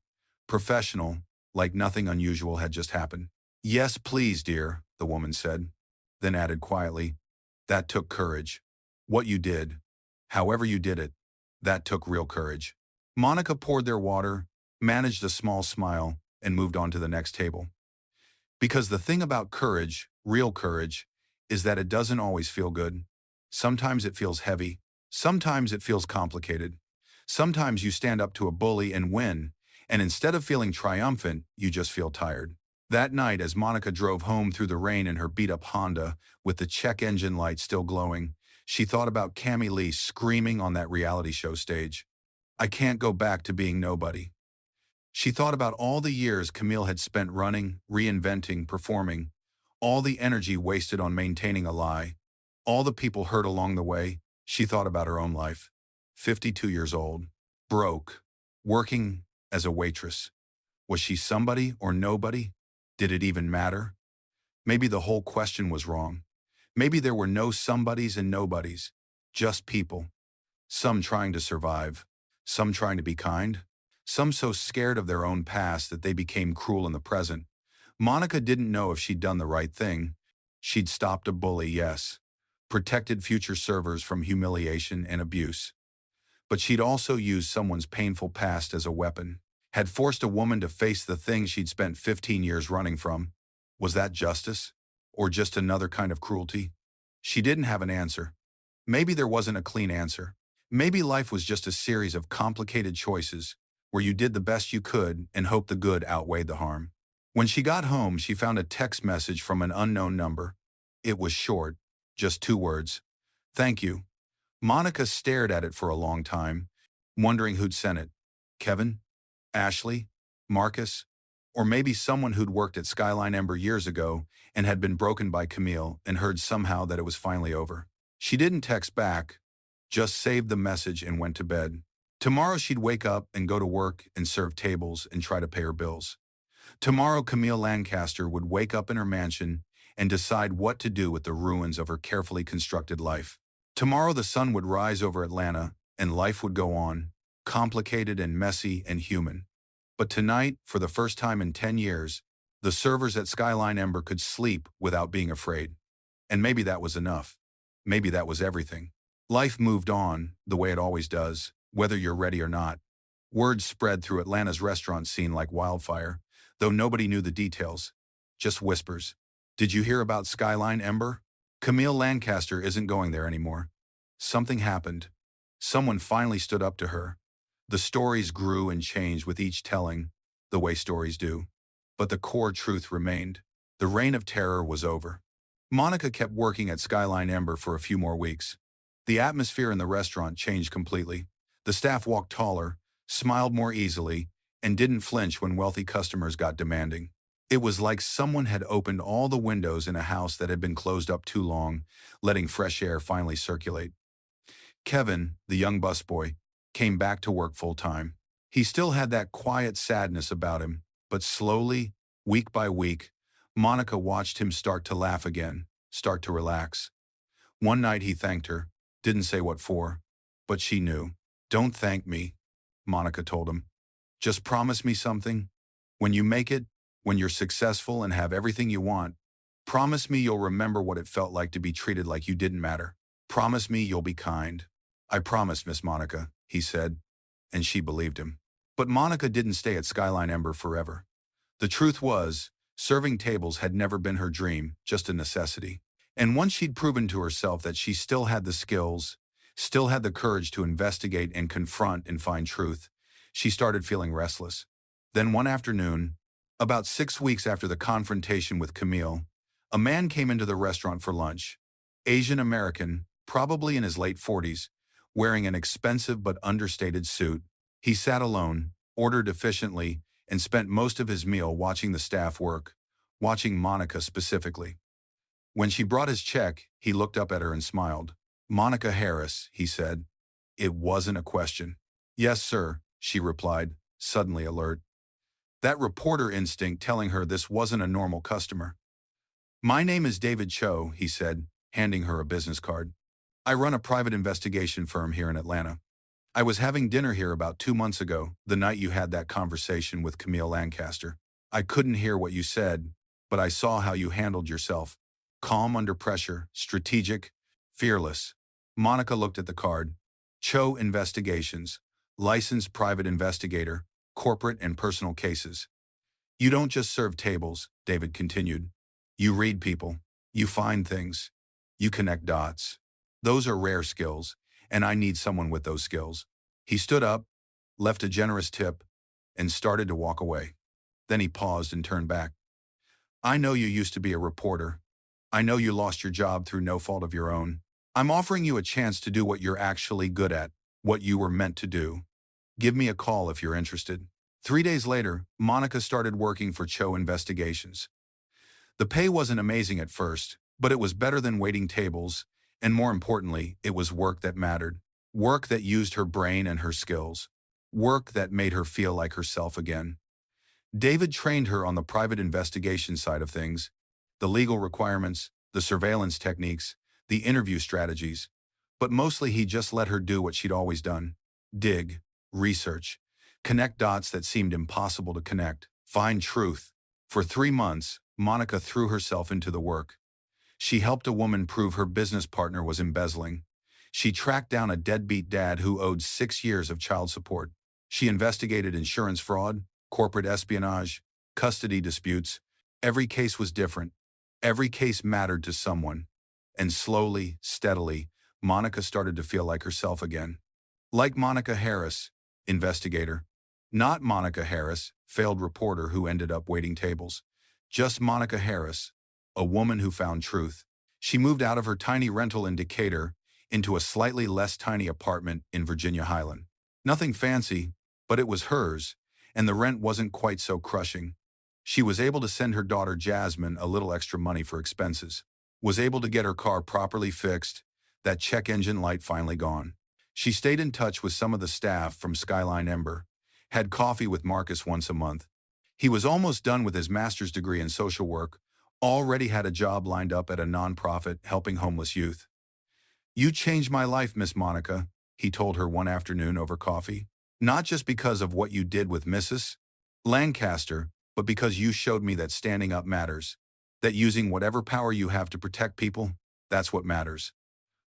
professional, like nothing unusual had just happened. "Yes, please, dear," the woman said, then added quietly, "That took courage. What you did, however you did it, that took real courage." Monica poured their water, managed a small smile, and moved on to the next table. Because the thing about courage, real courage, is that it doesn't always feel good. Sometimes it feels heavy. Sometimes it feels complicated. Sometimes you stand up to a bully and win, and instead of feeling triumphant, you just feel tired. That night, as Monica drove home through the rain in her beat-up Honda, with the check engine light still glowing, she thought about Cammie Lee screaming on that reality show stage, "I can't go back to being nobody." She thought about all the years Camille had spent running, reinventing, performing, all the energy wasted on maintaining a lie, all the people hurt along the way. She thought about her own life. 52 years old, broke, working as a waitress. Was she somebody or nobody? Did it even matter? Maybe the whole question was wrong. Maybe there were no somebodies and nobodies, just people. Some trying to survive, some trying to be kind, some so scared of their own past that they became cruel in the present. Monica didn't know if she'd done the right thing. She'd stopped a bully, yes. Protected future servers from humiliation and abuse. But she'd also used someone's painful past as a weapon. Had forced a woman to face the thing she'd spent 15 years running from. Was that justice? Or just another kind of cruelty? She didn't have an answer. Maybe there wasn't a clean answer. Maybe life was just a series of complicated choices where you did the best you could and hoped the good outweighed the harm. When she got home, she found a text message from an unknown number. It was short, just 2 words. "Thank you." Monica stared at it for a long time, wondering who'd sent it. Kevin? Ashley? Marcus? Or maybe someone who'd worked at Skyline Ember years ago and had been broken by Camille and heard somehow that it was finally over. She didn't text back, just saved the message and went to bed. Tomorrow she'd wake up and go to work and serve tables and try to pay her bills. Tomorrow Camille Lancaster would wake up in her mansion and decide what to do with the ruins of her carefully constructed life. Tomorrow the sun would rise over Atlanta and life would go on, complicated and messy and human. But tonight, for the first time in 10 years, the servers at Skyline Ember could sleep without being afraid. And maybe that was enough. Maybe that was everything. Life moved on, the way it always does, whether you're ready or not. Word spread through Atlanta's restaurant scene like wildfire, though nobody knew the details. Just whispers. "Did you hear about Skyline Ember? Camille Lancaster isn't going there anymore." Something happened. Someone finally stood up to her. The stories grew and changed with each telling, the way stories do. But the core truth remained. The reign of terror was over. Monica kept working at Skyline Ember for a few more weeks. The atmosphere in the restaurant changed completely. The staff walked taller, smiled more easily, and didn't flinch when wealthy customers got demanding. It was like someone had opened all the windows in a house that had been closed up too long, letting fresh air finally circulate. Kevin, the young busboy, came back to work full-time. He still had that quiet sadness about him, but slowly, week by week, Monica watched him start to laugh again, start to relax. One night he thanked her, didn't say what for. But she knew. Don't thank me, Monica told him. Just promise me something. When you make it, when you're successful and have everything you want, promise me you'll remember what it felt like to be treated like you didn't matter. Promise me you'll be kind. I promise, Miss Monica, he said, and she believed him. But Monica didn't stay at Skyline Ember forever. The truth was, serving tables had never been her dream, just a necessity. And once she'd proven to herself that she still had the skills, still had the courage to investigate and confront and find truth, she started feeling restless. Then one afternoon, about 6 weeks after the confrontation with Camille, a man came into the restaurant for lunch. Asian American, probably in his late 40s, wearing an expensive but understated suit. He sat alone, ordered efficiently, and spent most of his meal watching the staff work, watching Monica specifically. When she brought his check, he looked up at her and smiled. "Monica Harris," he said. It wasn't a question. "Yes, sir," she replied, suddenly alert. That reporter instinct telling her this wasn't a normal customer. "My name is David Cho," he said, handing her a business card. "I run a private investigation firm here in Atlanta. I was having dinner here about 2 months ago, the night you had that conversation with Camille Lancaster. I couldn't hear what you said, but I saw how you handled yourself. Calm under pressure, strategic, fearless." Monica looked at the card. Cho Investigations, licensed private investigator, corporate and personal cases. "You don't just serve tables," David continued. "You read people. You find things. You connect dots. Those are rare skills, and I need someone with those skills." He stood up, left a generous tip, and started to walk away. Then he paused and turned back. "I know you used to be a reporter. I know you lost your job through no fault of your own. I'm offering you a chance to do what you're actually good at, what you were meant to do. Give me a call if you're interested." 3 days later, Monica started working for Cho Investigations. The pay wasn't amazing at first, but it was better than waiting tables, and more importantly, it was work that mattered. Work that used her brain and her skills. Work that made her feel like herself again. David trained her on the private investigation side of things, the legal requirements, the surveillance techniques, the interview strategies, but mostly he just let her do what she'd always done. Dig, research, connect dots that seemed impossible to connect, find truth. For 3 months, Monica threw herself into the work. She helped a woman prove her business partner was embezzling. She tracked down a deadbeat dad who owed 6 years of child support. She investigated insurance fraud, corporate espionage, custody disputes. Every case was different. Every case mattered to someone. And slowly, steadily, Monica started to feel like herself again. Like Monica Harris, investigator. Not Monica Harris, failed reporter who ended up waiting tables. Just Monica Harris, a woman who found truth. She moved out of her tiny rental in Decatur into a slightly less tiny apartment in Virginia Highland. Nothing fancy, but it was hers, and the rent wasn't quite so crushing. She was able to send her daughter Jasmine a little extra money for expenses. Was able to get her car properly fixed, that check engine light finally gone. She stayed in touch with some of the staff from Skyline Ember, had coffee with Marcus once a month. He was almost done with his master's degree in social work, already had a job lined up at a nonprofit helping homeless youth. "You changed my life, Miss Monica," he told her one afternoon over coffee. "Not just because of what you did with Mrs. Lancaster, but because you showed me that standing up matters, that using whatever power you have to protect people, that's what matters."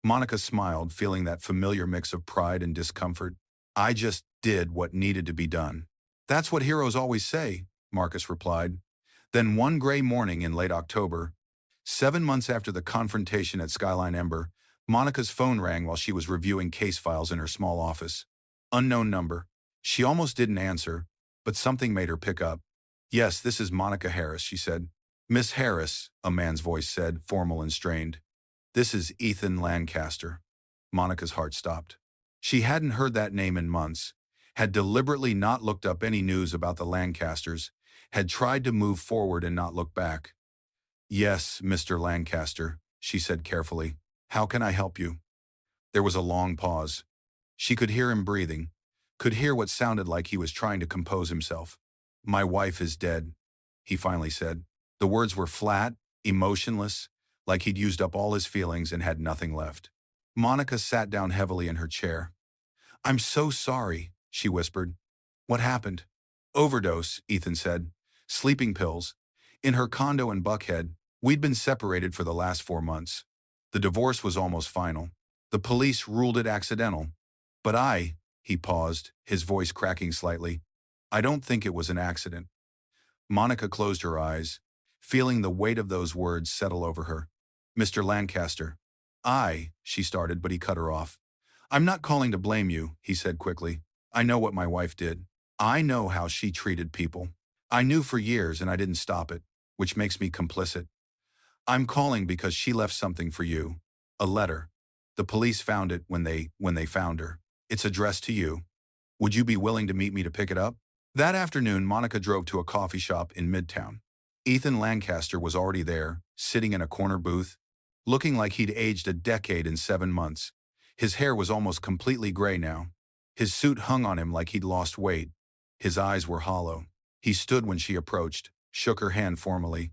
Monica smiled, feeling that familiar mix of pride and discomfort. "I just did what needed to be done." "That's what heroes always say," Marcus replied. Then one gray morning in late October, 7 months after the confrontation at Skyline Ember, Monica's phone rang while she was reviewing case files in her small office. Unknown number. She almost didn't answer, but something made her pick up. "Yes, this is Monica Harris," she said. "Miss Harris," a man's voice said, formal and strained. "This is Ethan Lancaster." Monica's heart stopped. She hadn't heard that name in months, had deliberately not looked up any news about the Lancasters, had tried to move forward and not look back. "Yes, Mr. Lancaster," she said carefully. "How can I help you?" There was a long pause. She could hear him breathing, could hear what sounded like he was trying to compose himself. "My wife is dead," he finally said. The words were flat, emotionless, like he'd used up all his feelings and had nothing left. Monica sat down heavily in her chair. I'm so sorry, she whispered. What happened? Overdose, Ethan said. Sleeping pills. In her condo in Buckhead. We'd been separated for the last 4 months. The divorce was almost final. The police ruled it accidental. But he paused, his voice cracking slightly. I don't think it was an accident. Monica closed her eyes, feeling the weight of those words settle over her. Mr. Lancaster. She started, but he cut her off. I'm not calling to blame you, he said quickly. I know what my wife did. I know how she treated people. I knew for years and I didn't stop it, which makes me complicit. I'm calling because she left something for you. A letter. The police found it when they found her. It's addressed to you. Would you be willing to meet me to pick it up? That afternoon, Monica drove to a coffee shop in Midtown. Ethan Lancaster was already there, sitting in a corner booth, looking like he'd aged a decade in 7 months. His hair was almost completely gray now. His suit hung on him like he'd lost weight. His eyes were hollow. He stood when she approached, shook her hand formally.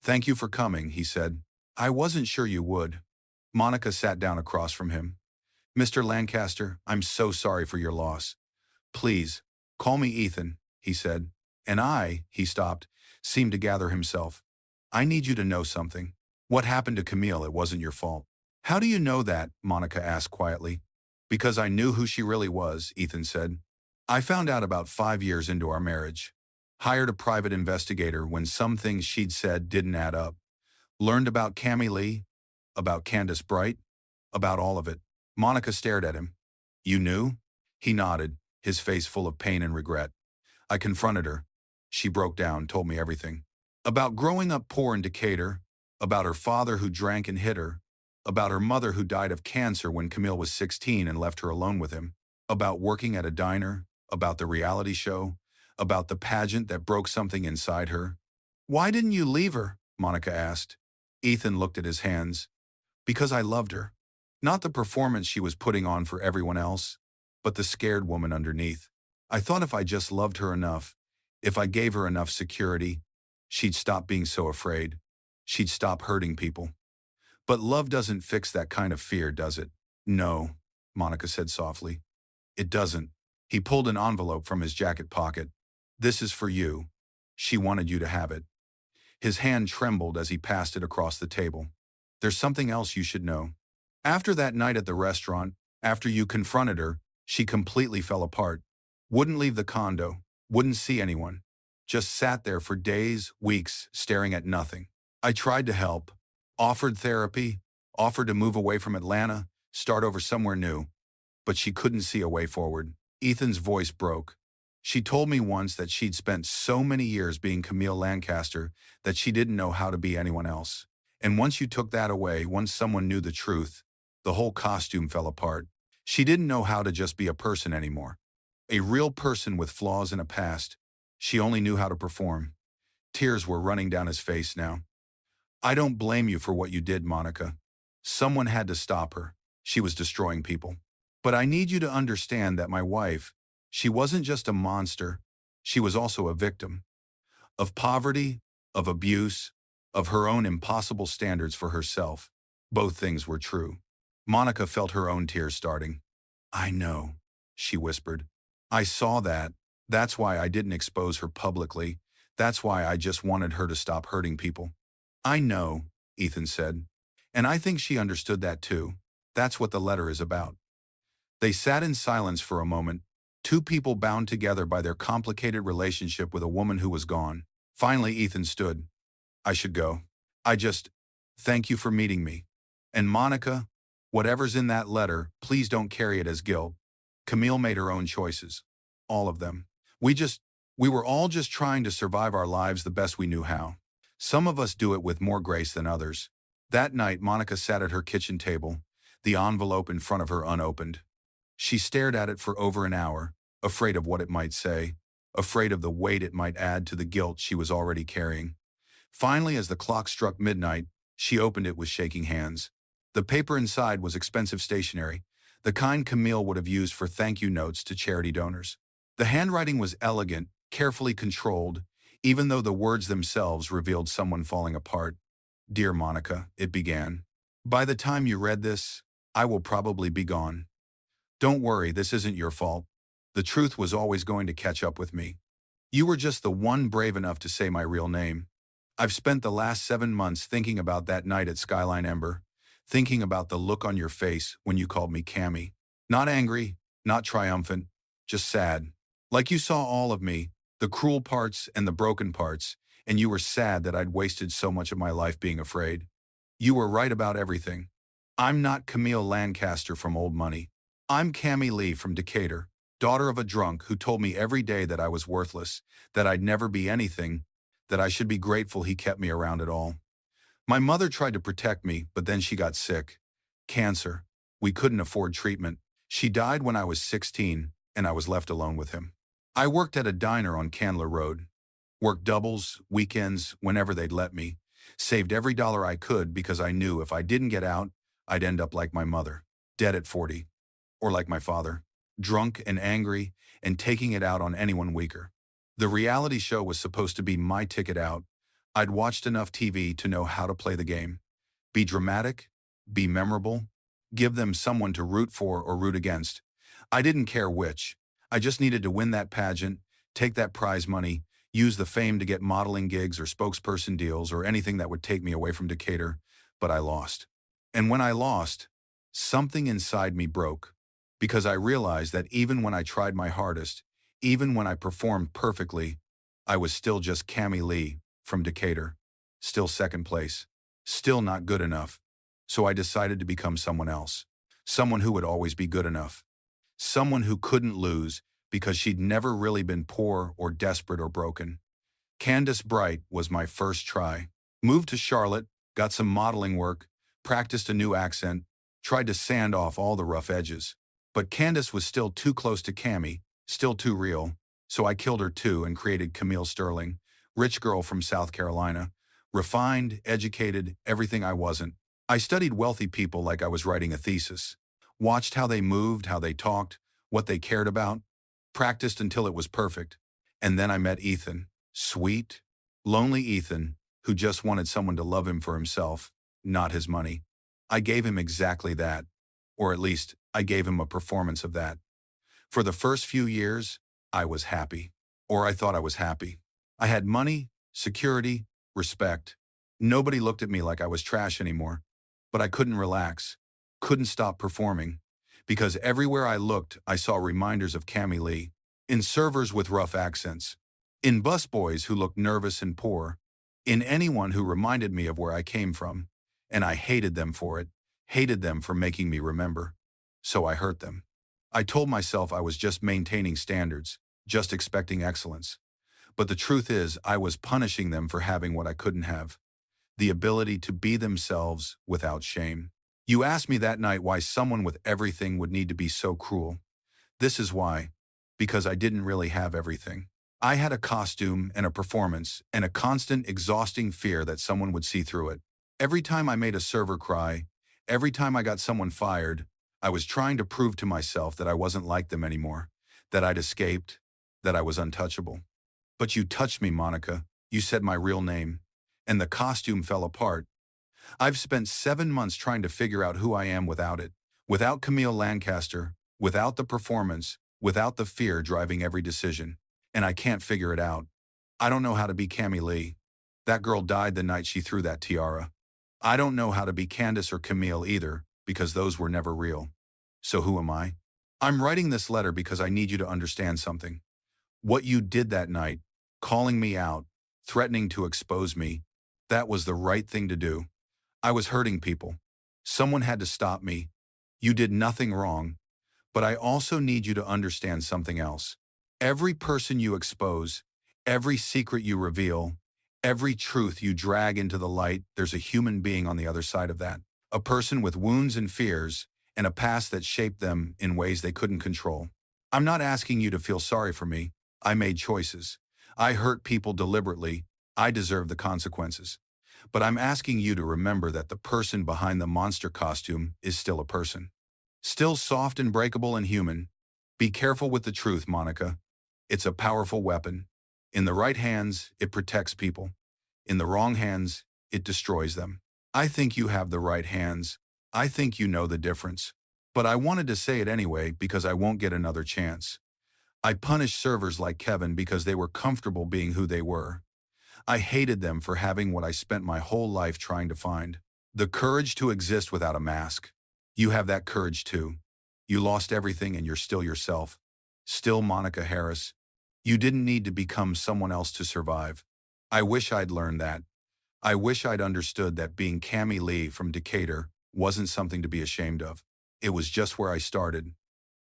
Thank you for coming, he said. I wasn't sure you would. Monica sat down across from him. Mr. Lancaster, I'm so sorry for your loss. Please, call me Ethan, he said. And he stopped, seemed to gather himself. I need you to know something. What happened to Camille, it wasn't your fault. How do you know that? Monica asked quietly. Because I knew who she really was, Ethan said. I found out about 5 years into our marriage. Hired a private investigator when some things she'd said didn't add up. Learned about Cammie Lee, about Candace Bright, about all of it. Monica stared at him. You knew? He nodded, his face full of pain and regret. I confronted her. She broke down, told me everything. About growing up poor in Decatur, about her father who drank and hit her, about her mother who died of cancer when Camille was 16 and left her alone with him, about working at a diner, about the reality show, about the pageant that broke something inside her. Why didn't you leave her? Monica asked. Ethan looked at his hands. Because I loved her. Not the performance she was putting on for everyone else, but the scared woman underneath. I thought if I just loved her enough, if I gave her enough security, she'd stop being so afraid. She'd stop hurting people. But love doesn't fix that kind of fear, does it? No, Monica said softly. It doesn't. He pulled an envelope from his jacket pocket. This is for you. She wanted you to have it. His hand trembled as he passed it across the table. There's something else you should know. After that night at the restaurant, after you confronted her, she completely fell apart. Wouldn't leave the condo, wouldn't see anyone. Just sat there for days, weeks, staring at nothing. I tried to help, offered therapy, offered to move away from Atlanta, start over somewhere new. But she couldn't see a way forward. Ethan's voice broke. She told me once that she'd spent so many years being Camille Lancaster that she didn't know how to be anyone else. And once you took that away, once someone knew the truth, the whole costume fell apart. She didn't know how to just be a person anymore. A real person with flaws and a past. She only knew how to perform. Tears were running down his face now. I don't blame you for what you did, Monica. Someone had to stop her. She was destroying people. But I need you to understand that my wife, she wasn't just a monster. She was also a victim. Of poverty, of abuse, of her own impossible standards for herself. Both things were true. Monica felt her own tears starting. I know, she whispered. I saw that. That's why I didn't expose her publicly. That's why I just wanted her to stop hurting people. I know, Ethan said. And I think she understood that too. That's what the letter is about. They sat in silence for a moment, two people bound together by their complicated relationship with a woman who was gone. Finally, Ethan stood. I should go. Thank you for meeting me. And Monica, whatever's in that letter, please don't carry it as guilt. Camille made her own choices. All of them. We were all just trying to survive our lives the best we knew how. Some of us do it with more grace than others. That night, Monica sat at her kitchen table, the envelope in front of her unopened. She stared at it for over an hour, afraid of what it might say, afraid of the weight it might add to the guilt she was already carrying. Finally, as the clock struck midnight, she opened it with shaking hands. The paper inside was expensive stationery, the kind Camille would have used for thank you notes to charity donors. The handwriting was elegant, carefully controlled, even though the words themselves revealed someone falling apart. Dear Monica, it began. By the time you read this, I will probably be gone. Don't worry, this isn't your fault. The truth was always going to catch up with me. You were just the one brave enough to say my real name. I've spent the last 7 months thinking about that night at Skyline Ember, thinking about the look on your face when you called me Cammy. Not angry, not triumphant, just sad. Like you saw all of me, the cruel parts and the broken parts, and you were sad that I'd wasted so much of my life being afraid. You were right about everything. I'm not Camille Lancaster from Old Money. I'm Cammy Lee from Decatur, daughter of a drunk who told me every day that I was worthless, that I'd never be anything, that I should be grateful he kept me around at all. My mother tried to protect me, but then she got sick. Cancer. We couldn't afford treatment. She died when I was 16, and I was left alone with him. I worked at a diner on Candler Road. Worked doubles, weekends, whenever they'd let me. Saved every dollar I could because I knew if I didn't get out, I'd end up like my mother, dead at 40. Or like my father, drunk and angry and taking it out on anyone weaker. The reality show was supposed to be my ticket out. I'd watched enough TV to know how to play the game. Be dramatic, be memorable, give them someone to root for or root against. I didn't care which. I just needed to win that pageant, take that prize money, use the fame to get modeling gigs or spokesperson deals or anything that would take me away from Decatur, but I lost. And when I lost, something inside me broke, because I realized that even when I tried my hardest, even when I performed perfectly, I was still just Cammy Lee from Decatur, still second place, still not good enough. So I decided to become someone else, someone who would always be good enough, someone who couldn't lose because she'd never really been poor or desperate or broken. Candace Bright was my first try. Moved to Charlotte, got some modeling work, practiced a new accent, tried to sand off all the rough edges. But Candace was still too close to Cammy, still too real, so I killed her too and created Camille Sterling, rich girl from South Carolina, refined, educated, everything I wasn't. I studied wealthy people like I was writing a thesis, watched how they moved, how they talked, what they cared about, practiced until it was perfect. And then I met Ethan, sweet, lonely Ethan, who just wanted someone to love him for himself, not his money. I gave him exactly that, or at least I gave him a performance of that. For the first few years, I was happy, or I thought I was happy. I had money, security, respect. Nobody looked at me like I was trash anymore, but I couldn't relax, couldn't stop performing, because everywhere I looked, I saw reminders of Cammy Lee, in servers with rough accents, in busboys who looked nervous and poor, in anyone who reminded me of where I came from, and I hated them for it, hated them for making me remember. So I hurt them. I told myself I was just maintaining standards, just expecting excellence. But the truth is, I was punishing them for having what I couldn't have, the ability to be themselves without shame. You asked me that night why someone with everything would need to be so cruel. This is why. Because I didn't really have everything. I had a costume and a performance and a constant, exhausting fear that someone would see through it. Every time I made a server cry, every time I got someone fired, I was trying to prove to myself that I wasn't like them anymore, that I'd escaped, that I was untouchable. But you touched me, Monica. You said my real name. And the costume fell apart. I've spent 7 months trying to figure out who I am without it. Without Camille Lancaster, without the performance, without the fear driving every decision. And I can't figure it out. I don't know how to be Cammy Lee. That girl died the night she threw that tiara. I don't know how to be Candace or Camille either, because those were never real. So who am I? I'm writing this letter because I need you to understand something. What you did that night, calling me out, threatening to expose me, that was the right thing to do. I was hurting people. Someone had to stop me. You did nothing wrong. But I also need you to understand something else. Every person you expose, every secret you reveal, every truth you drag into the light, there's a human being on the other side of that. A person with wounds and fears, and a past that shaped them in ways they couldn't control. I'm not asking you to feel sorry for me. I made choices. I hurt people deliberately. I deserve the consequences. But I'm asking you to remember that the person behind the monster costume is still a person. Still soft and breakable and human. Be careful with the truth, Monica. It's a powerful weapon. In the right hands, it protects people. In the wrong hands, it destroys them. I think you have the right hands. I think you know the difference. But I wanted to say it anyway because I won't get another chance. I punished servers like Kevin because they were comfortable being who they were. I hated them for having what I spent my whole life trying to find. The courage to exist without a mask. You have that courage too. You lost everything and you're still yourself. Still Monica Harris. You didn't need to become someone else to survive. I wish I'd learned that. I wish I'd understood that being Cami Lee from Decatur wasn't something to be ashamed of. It was just where I started,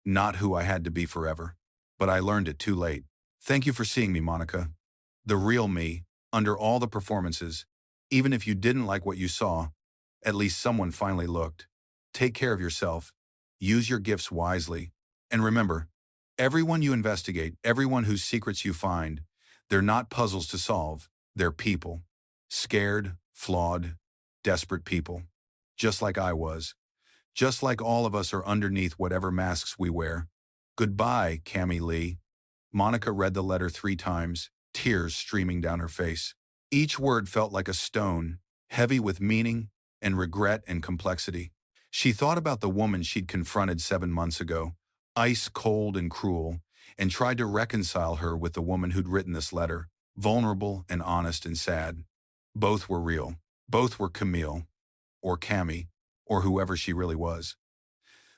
not who I had to be forever. But I learned it too late. Thank you for seeing me, Monica. The real me, under all the performances. Even if you didn't like what you saw, at least someone finally looked. Take care of yourself. Use your gifts wisely. And remember, everyone you investigate, everyone whose secrets you find, they're not puzzles to solve, they're people. Scared, flawed, desperate people. Just like I was. Just like all of us are underneath whatever masks we wear. Goodbye, Cami Lee. Monica read the letter 3 times, tears streaming down her face. Each word felt like a stone, heavy with meaning and regret and complexity. She thought about the woman she'd confronted 7 months ago, ice cold and cruel, and tried to reconcile her with the woman who'd written this letter, vulnerable and honest and sad. Both were real. Both were Camille, or Cami, or whoever she really was.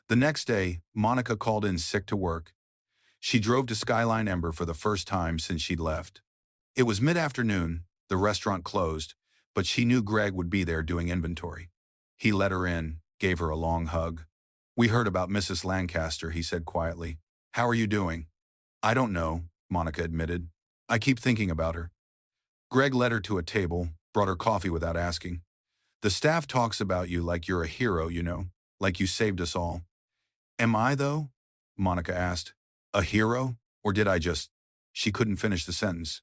The next day, Monica called in sick to work. She drove to Skyline Ember for the first time since she'd left. It was mid-afternoon, the restaurant closed, but she knew Greg would be there doing inventory. He let her in, gave her a long hug. "We heard about Mrs. Lancaster," he said quietly. "How are you doing?" "I don't know," Monica admitted. "I keep thinking about her." Greg led her to a table, brought her coffee without asking. "The staff talks about you like you're a hero, you know, like you saved us all." "Am I, though?" Monica asked. "A hero? Or did I just—" She couldn't finish the sentence.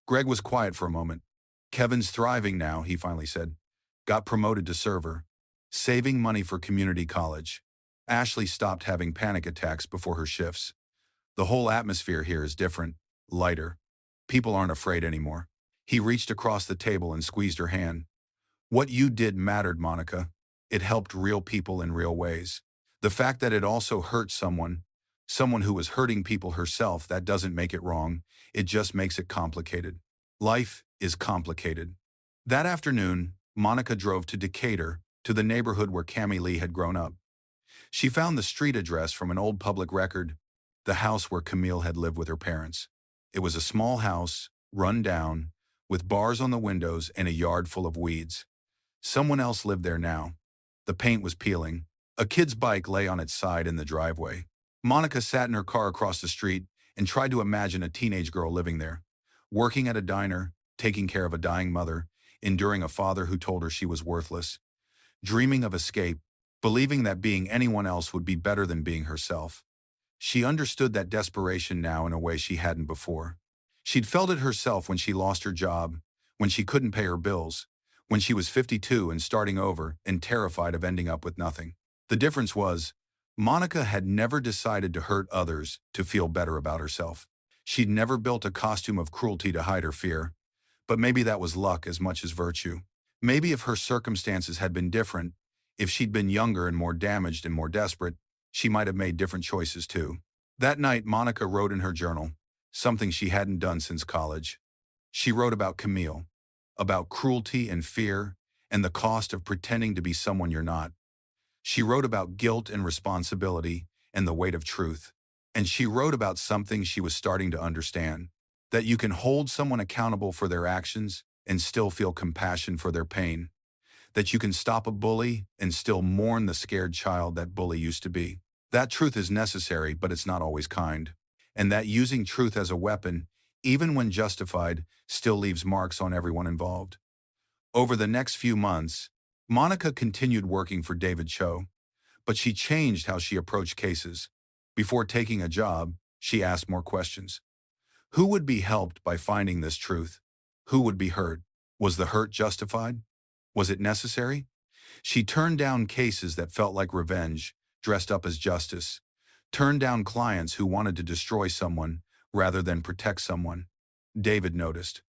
Greg was quiet for a moment. "Kevin's thriving now," he finally said. "Got promoted to server. Saving money for community college. Ashley stopped having panic attacks before her shifts. The whole atmosphere here is different, lighter. People aren't afraid anymore." He reached across the table and squeezed her hand. "What you did mattered, Monica. It helped real people in real ways. The fact that it also hurt someone who was hurting people herself, that doesn't make it wrong. It just makes it complicated. Life is complicated." That afternoon, Monica drove to Decatur, to the neighborhood where Cami Lee had grown up. She found the street address from an old public record, the house where Camille had lived with her parents. It was a small house, run down, with bars on the windows and a yard full of weeds. Someone else lived there now. The paint was peeling. A kid's bike lay on its side in the driveway. Monica sat in her car across the street and tried to imagine a teenage girl living there, working at a diner, taking care of a dying mother, enduring a father who told her she was worthless, dreaming of escape, believing that being anyone else would be better than being herself. She understood that desperation now in a way she hadn't before. She'd felt it herself when she lost her job, when she couldn't pay her bills, when she was 52 and starting over and terrified of ending up with nothing. The difference was, Monica had never decided to hurt others to feel better about herself. She'd never built a costume of cruelty to hide her fear. But maybe that was luck as much as virtue. Maybe if her circumstances had been different, if she'd been younger and more damaged and more desperate, she might have made different choices too. That night, Monica wrote in her journal, something she hadn't done since college. She wrote about Camille, about cruelty and fear, and the cost of pretending to be someone you're not. She wrote about guilt and responsibility and the weight of truth. And she wrote about something she was starting to understand, that you can hold someone accountable for their actions and still feel compassion for their pain, that you can stop a bully and still mourn the scared child that bully used to be. That truth is necessary, but it's not always kind. And that using truth as a weapon, even when justified, still leaves marks on everyone involved. Over the next few months, Monica continued working for David Cho, but she changed how she approached cases. Before taking a job, she asked more questions. Who would be helped by finding this truth? Who would be hurt? Was the hurt justified? Was it necessary? She turned down cases that felt like revenge, dressed up as justice. Turned down clients who wanted to destroy someone rather than protect someone. David noticed.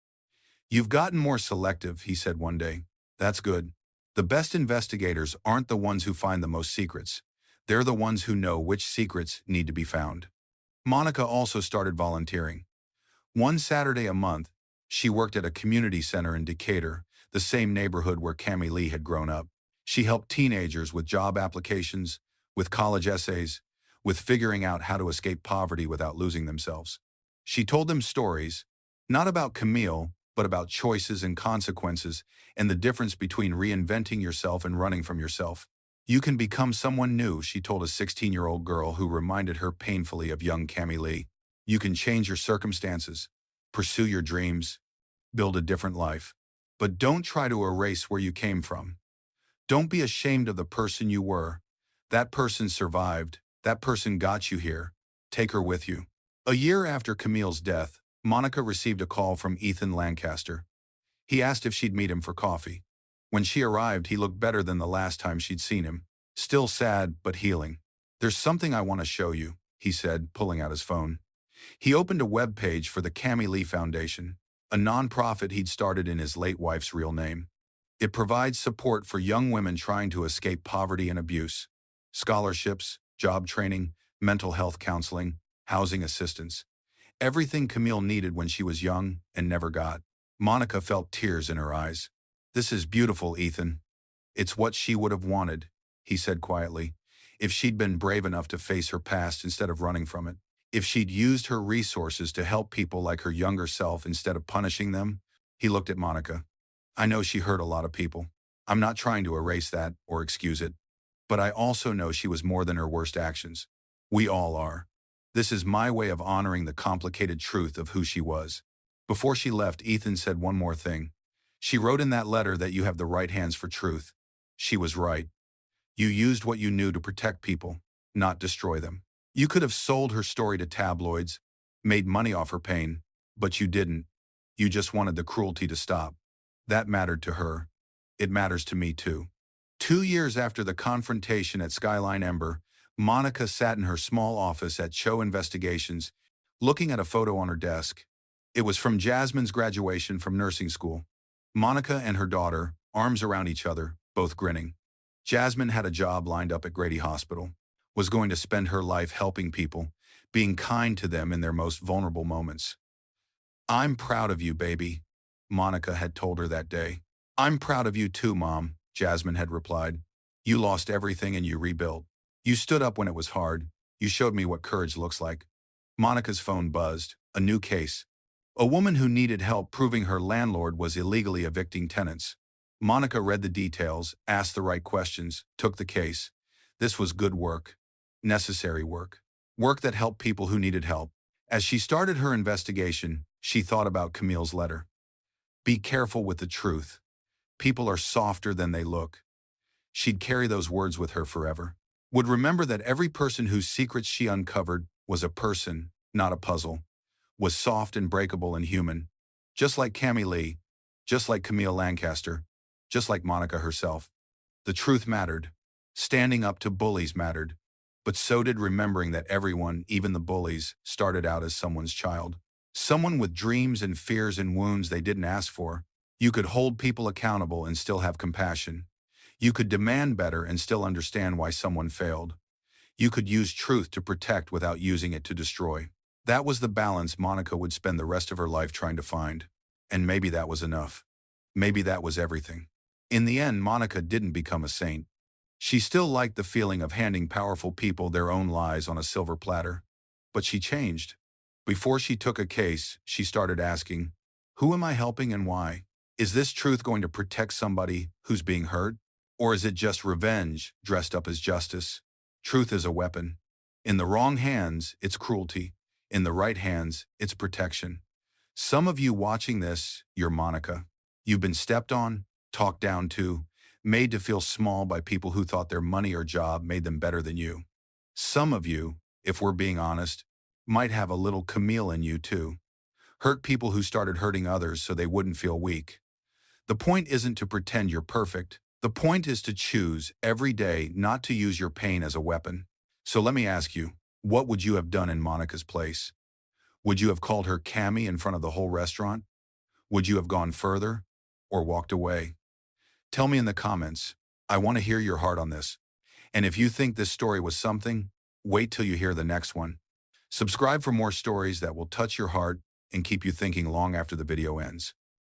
"You've gotten more selective," he said one day. "That's good. The best investigators aren't the ones who find the most secrets. They're the ones who know which secrets need to be found. Monica also started volunteering. One Saturday a month, she worked at a community center in Decatur, the same neighborhood where Cami Lee had grown up. She helped teenagers with job applications, with college essays, with figuring out how to escape poverty without losing themselves. She told them stories, not about Camille, but about choices and consequences and the difference between reinventing yourself and running from yourself. You can become someone new, she told a 16-year-old girl who reminded her painfully of young Cami Lee. You can change your circumstances, pursue your dreams, build a different life. But don't try to erase where you came from. Don't be ashamed of the person you were. That person survived. That person got you here. Take her with you. A year after Camille's death, Monica received a call from Ethan Lancaster. He asked if she'd meet him for coffee. When she arrived, he looked better than the last time she'd seen him. Still sad, but healing. There's something I want to show you, he said, pulling out his phone. He opened a web page for the Cami Lee Foundation, a nonprofit he'd started in his late wife's real name. It provides support for young women trying to escape poverty and abuse. Scholarships, job training, mental health counseling, housing assistance. Everything Camille needed when she was young and never got. Monica felt tears in her eyes. This is beautiful, Ethan. It's what she would have wanted, he said quietly, if she'd been brave enough to face her past instead of running from it. If she'd used her resources to help people like her younger self instead of punishing them. He looked at Monica. I know she hurt a lot of people. I'm not trying to erase that or excuse it. But I also know she was more than her worst actions. We all are. This is my way of honoring the complicated truth of who she was. Before she left, Ethan said one more thing. She wrote in that letter that you have the right hands for truth. She was right. You used what you knew to protect people, not destroy them. You could have sold her story to tabloids, made money off her pain, but you didn't. You just wanted the cruelty to stop. That mattered to her. It matters to me too. 2 years after the confrontation at Skyline Ember, Monica sat in her small office at Cho Investigations, looking at a photo on her desk. It was from Jasmine's graduation from nursing school. Monica and her daughter, arms around each other, both grinning. Jasmine had a job lined up at Grady Hospital, was going to spend her life helping people, being kind to them in their most vulnerable moments. I'm proud of you, baby, Monica had told her that day. I'm proud of you too, Mom, Jasmine had replied. You lost everything and you rebuilt. You stood up when it was hard. You showed me what courage looks like. Monica's phone buzzed. A new case. A woman who needed help proving her landlord was illegally evicting tenants. Monica read the details, asked the right questions, took the case. This was good work. Necessary work. Work that helped people who needed help. As she started her investigation, she thought about Camille's letter. Be careful with the truth. People are softer than they look. She'd carry those words with her forever. Would remember that every person whose secrets she uncovered was a person, not a puzzle. Was soft and breakable and human. Just like Cami Lee, just like Camille Lancaster, just like Monica herself. The truth mattered. Standing up to bullies mattered. But so did remembering that everyone, even the bullies, started out as someone's child. Someone with dreams and fears and wounds they didn't ask for. You could hold people accountable and still have compassion. You could demand better and still understand why someone failed. You could use truth to protect without using it to destroy. That was the balance Monica would spend the rest of her life trying to find. And maybe that was enough. Maybe that was everything. In the end, Monica didn't become a saint. She still liked the feeling of handing powerful people their own lies on a silver platter. But she changed. Before she took a case, she started asking, who am I helping and why? Is this truth going to protect somebody who's being hurt? Or is it just revenge dressed up as justice? Truth is a weapon. In the wrong hands, it's cruelty. In the right hands, it's protection. Some of you watching this, you're Monica. You've been stepped on, talked down to, made to feel small by people who thought their money or job made them better than you. Some of you, if we're being honest, might have a little Camille in you too. Hurt people who started hurting others so they wouldn't feel weak. The point isn't to pretend you're perfect. The point is to choose every day not to use your pain as a weapon. So let me ask you, what would you have done in Monica's place? Would you have called her Cammy in front of the whole restaurant? Would you have gone further or walked away? Tell me in the comments. I want to hear your heart on this. And if you think this story was something, wait till you hear the next one. Subscribe for more stories that will touch your heart and keep you thinking long after the video ends.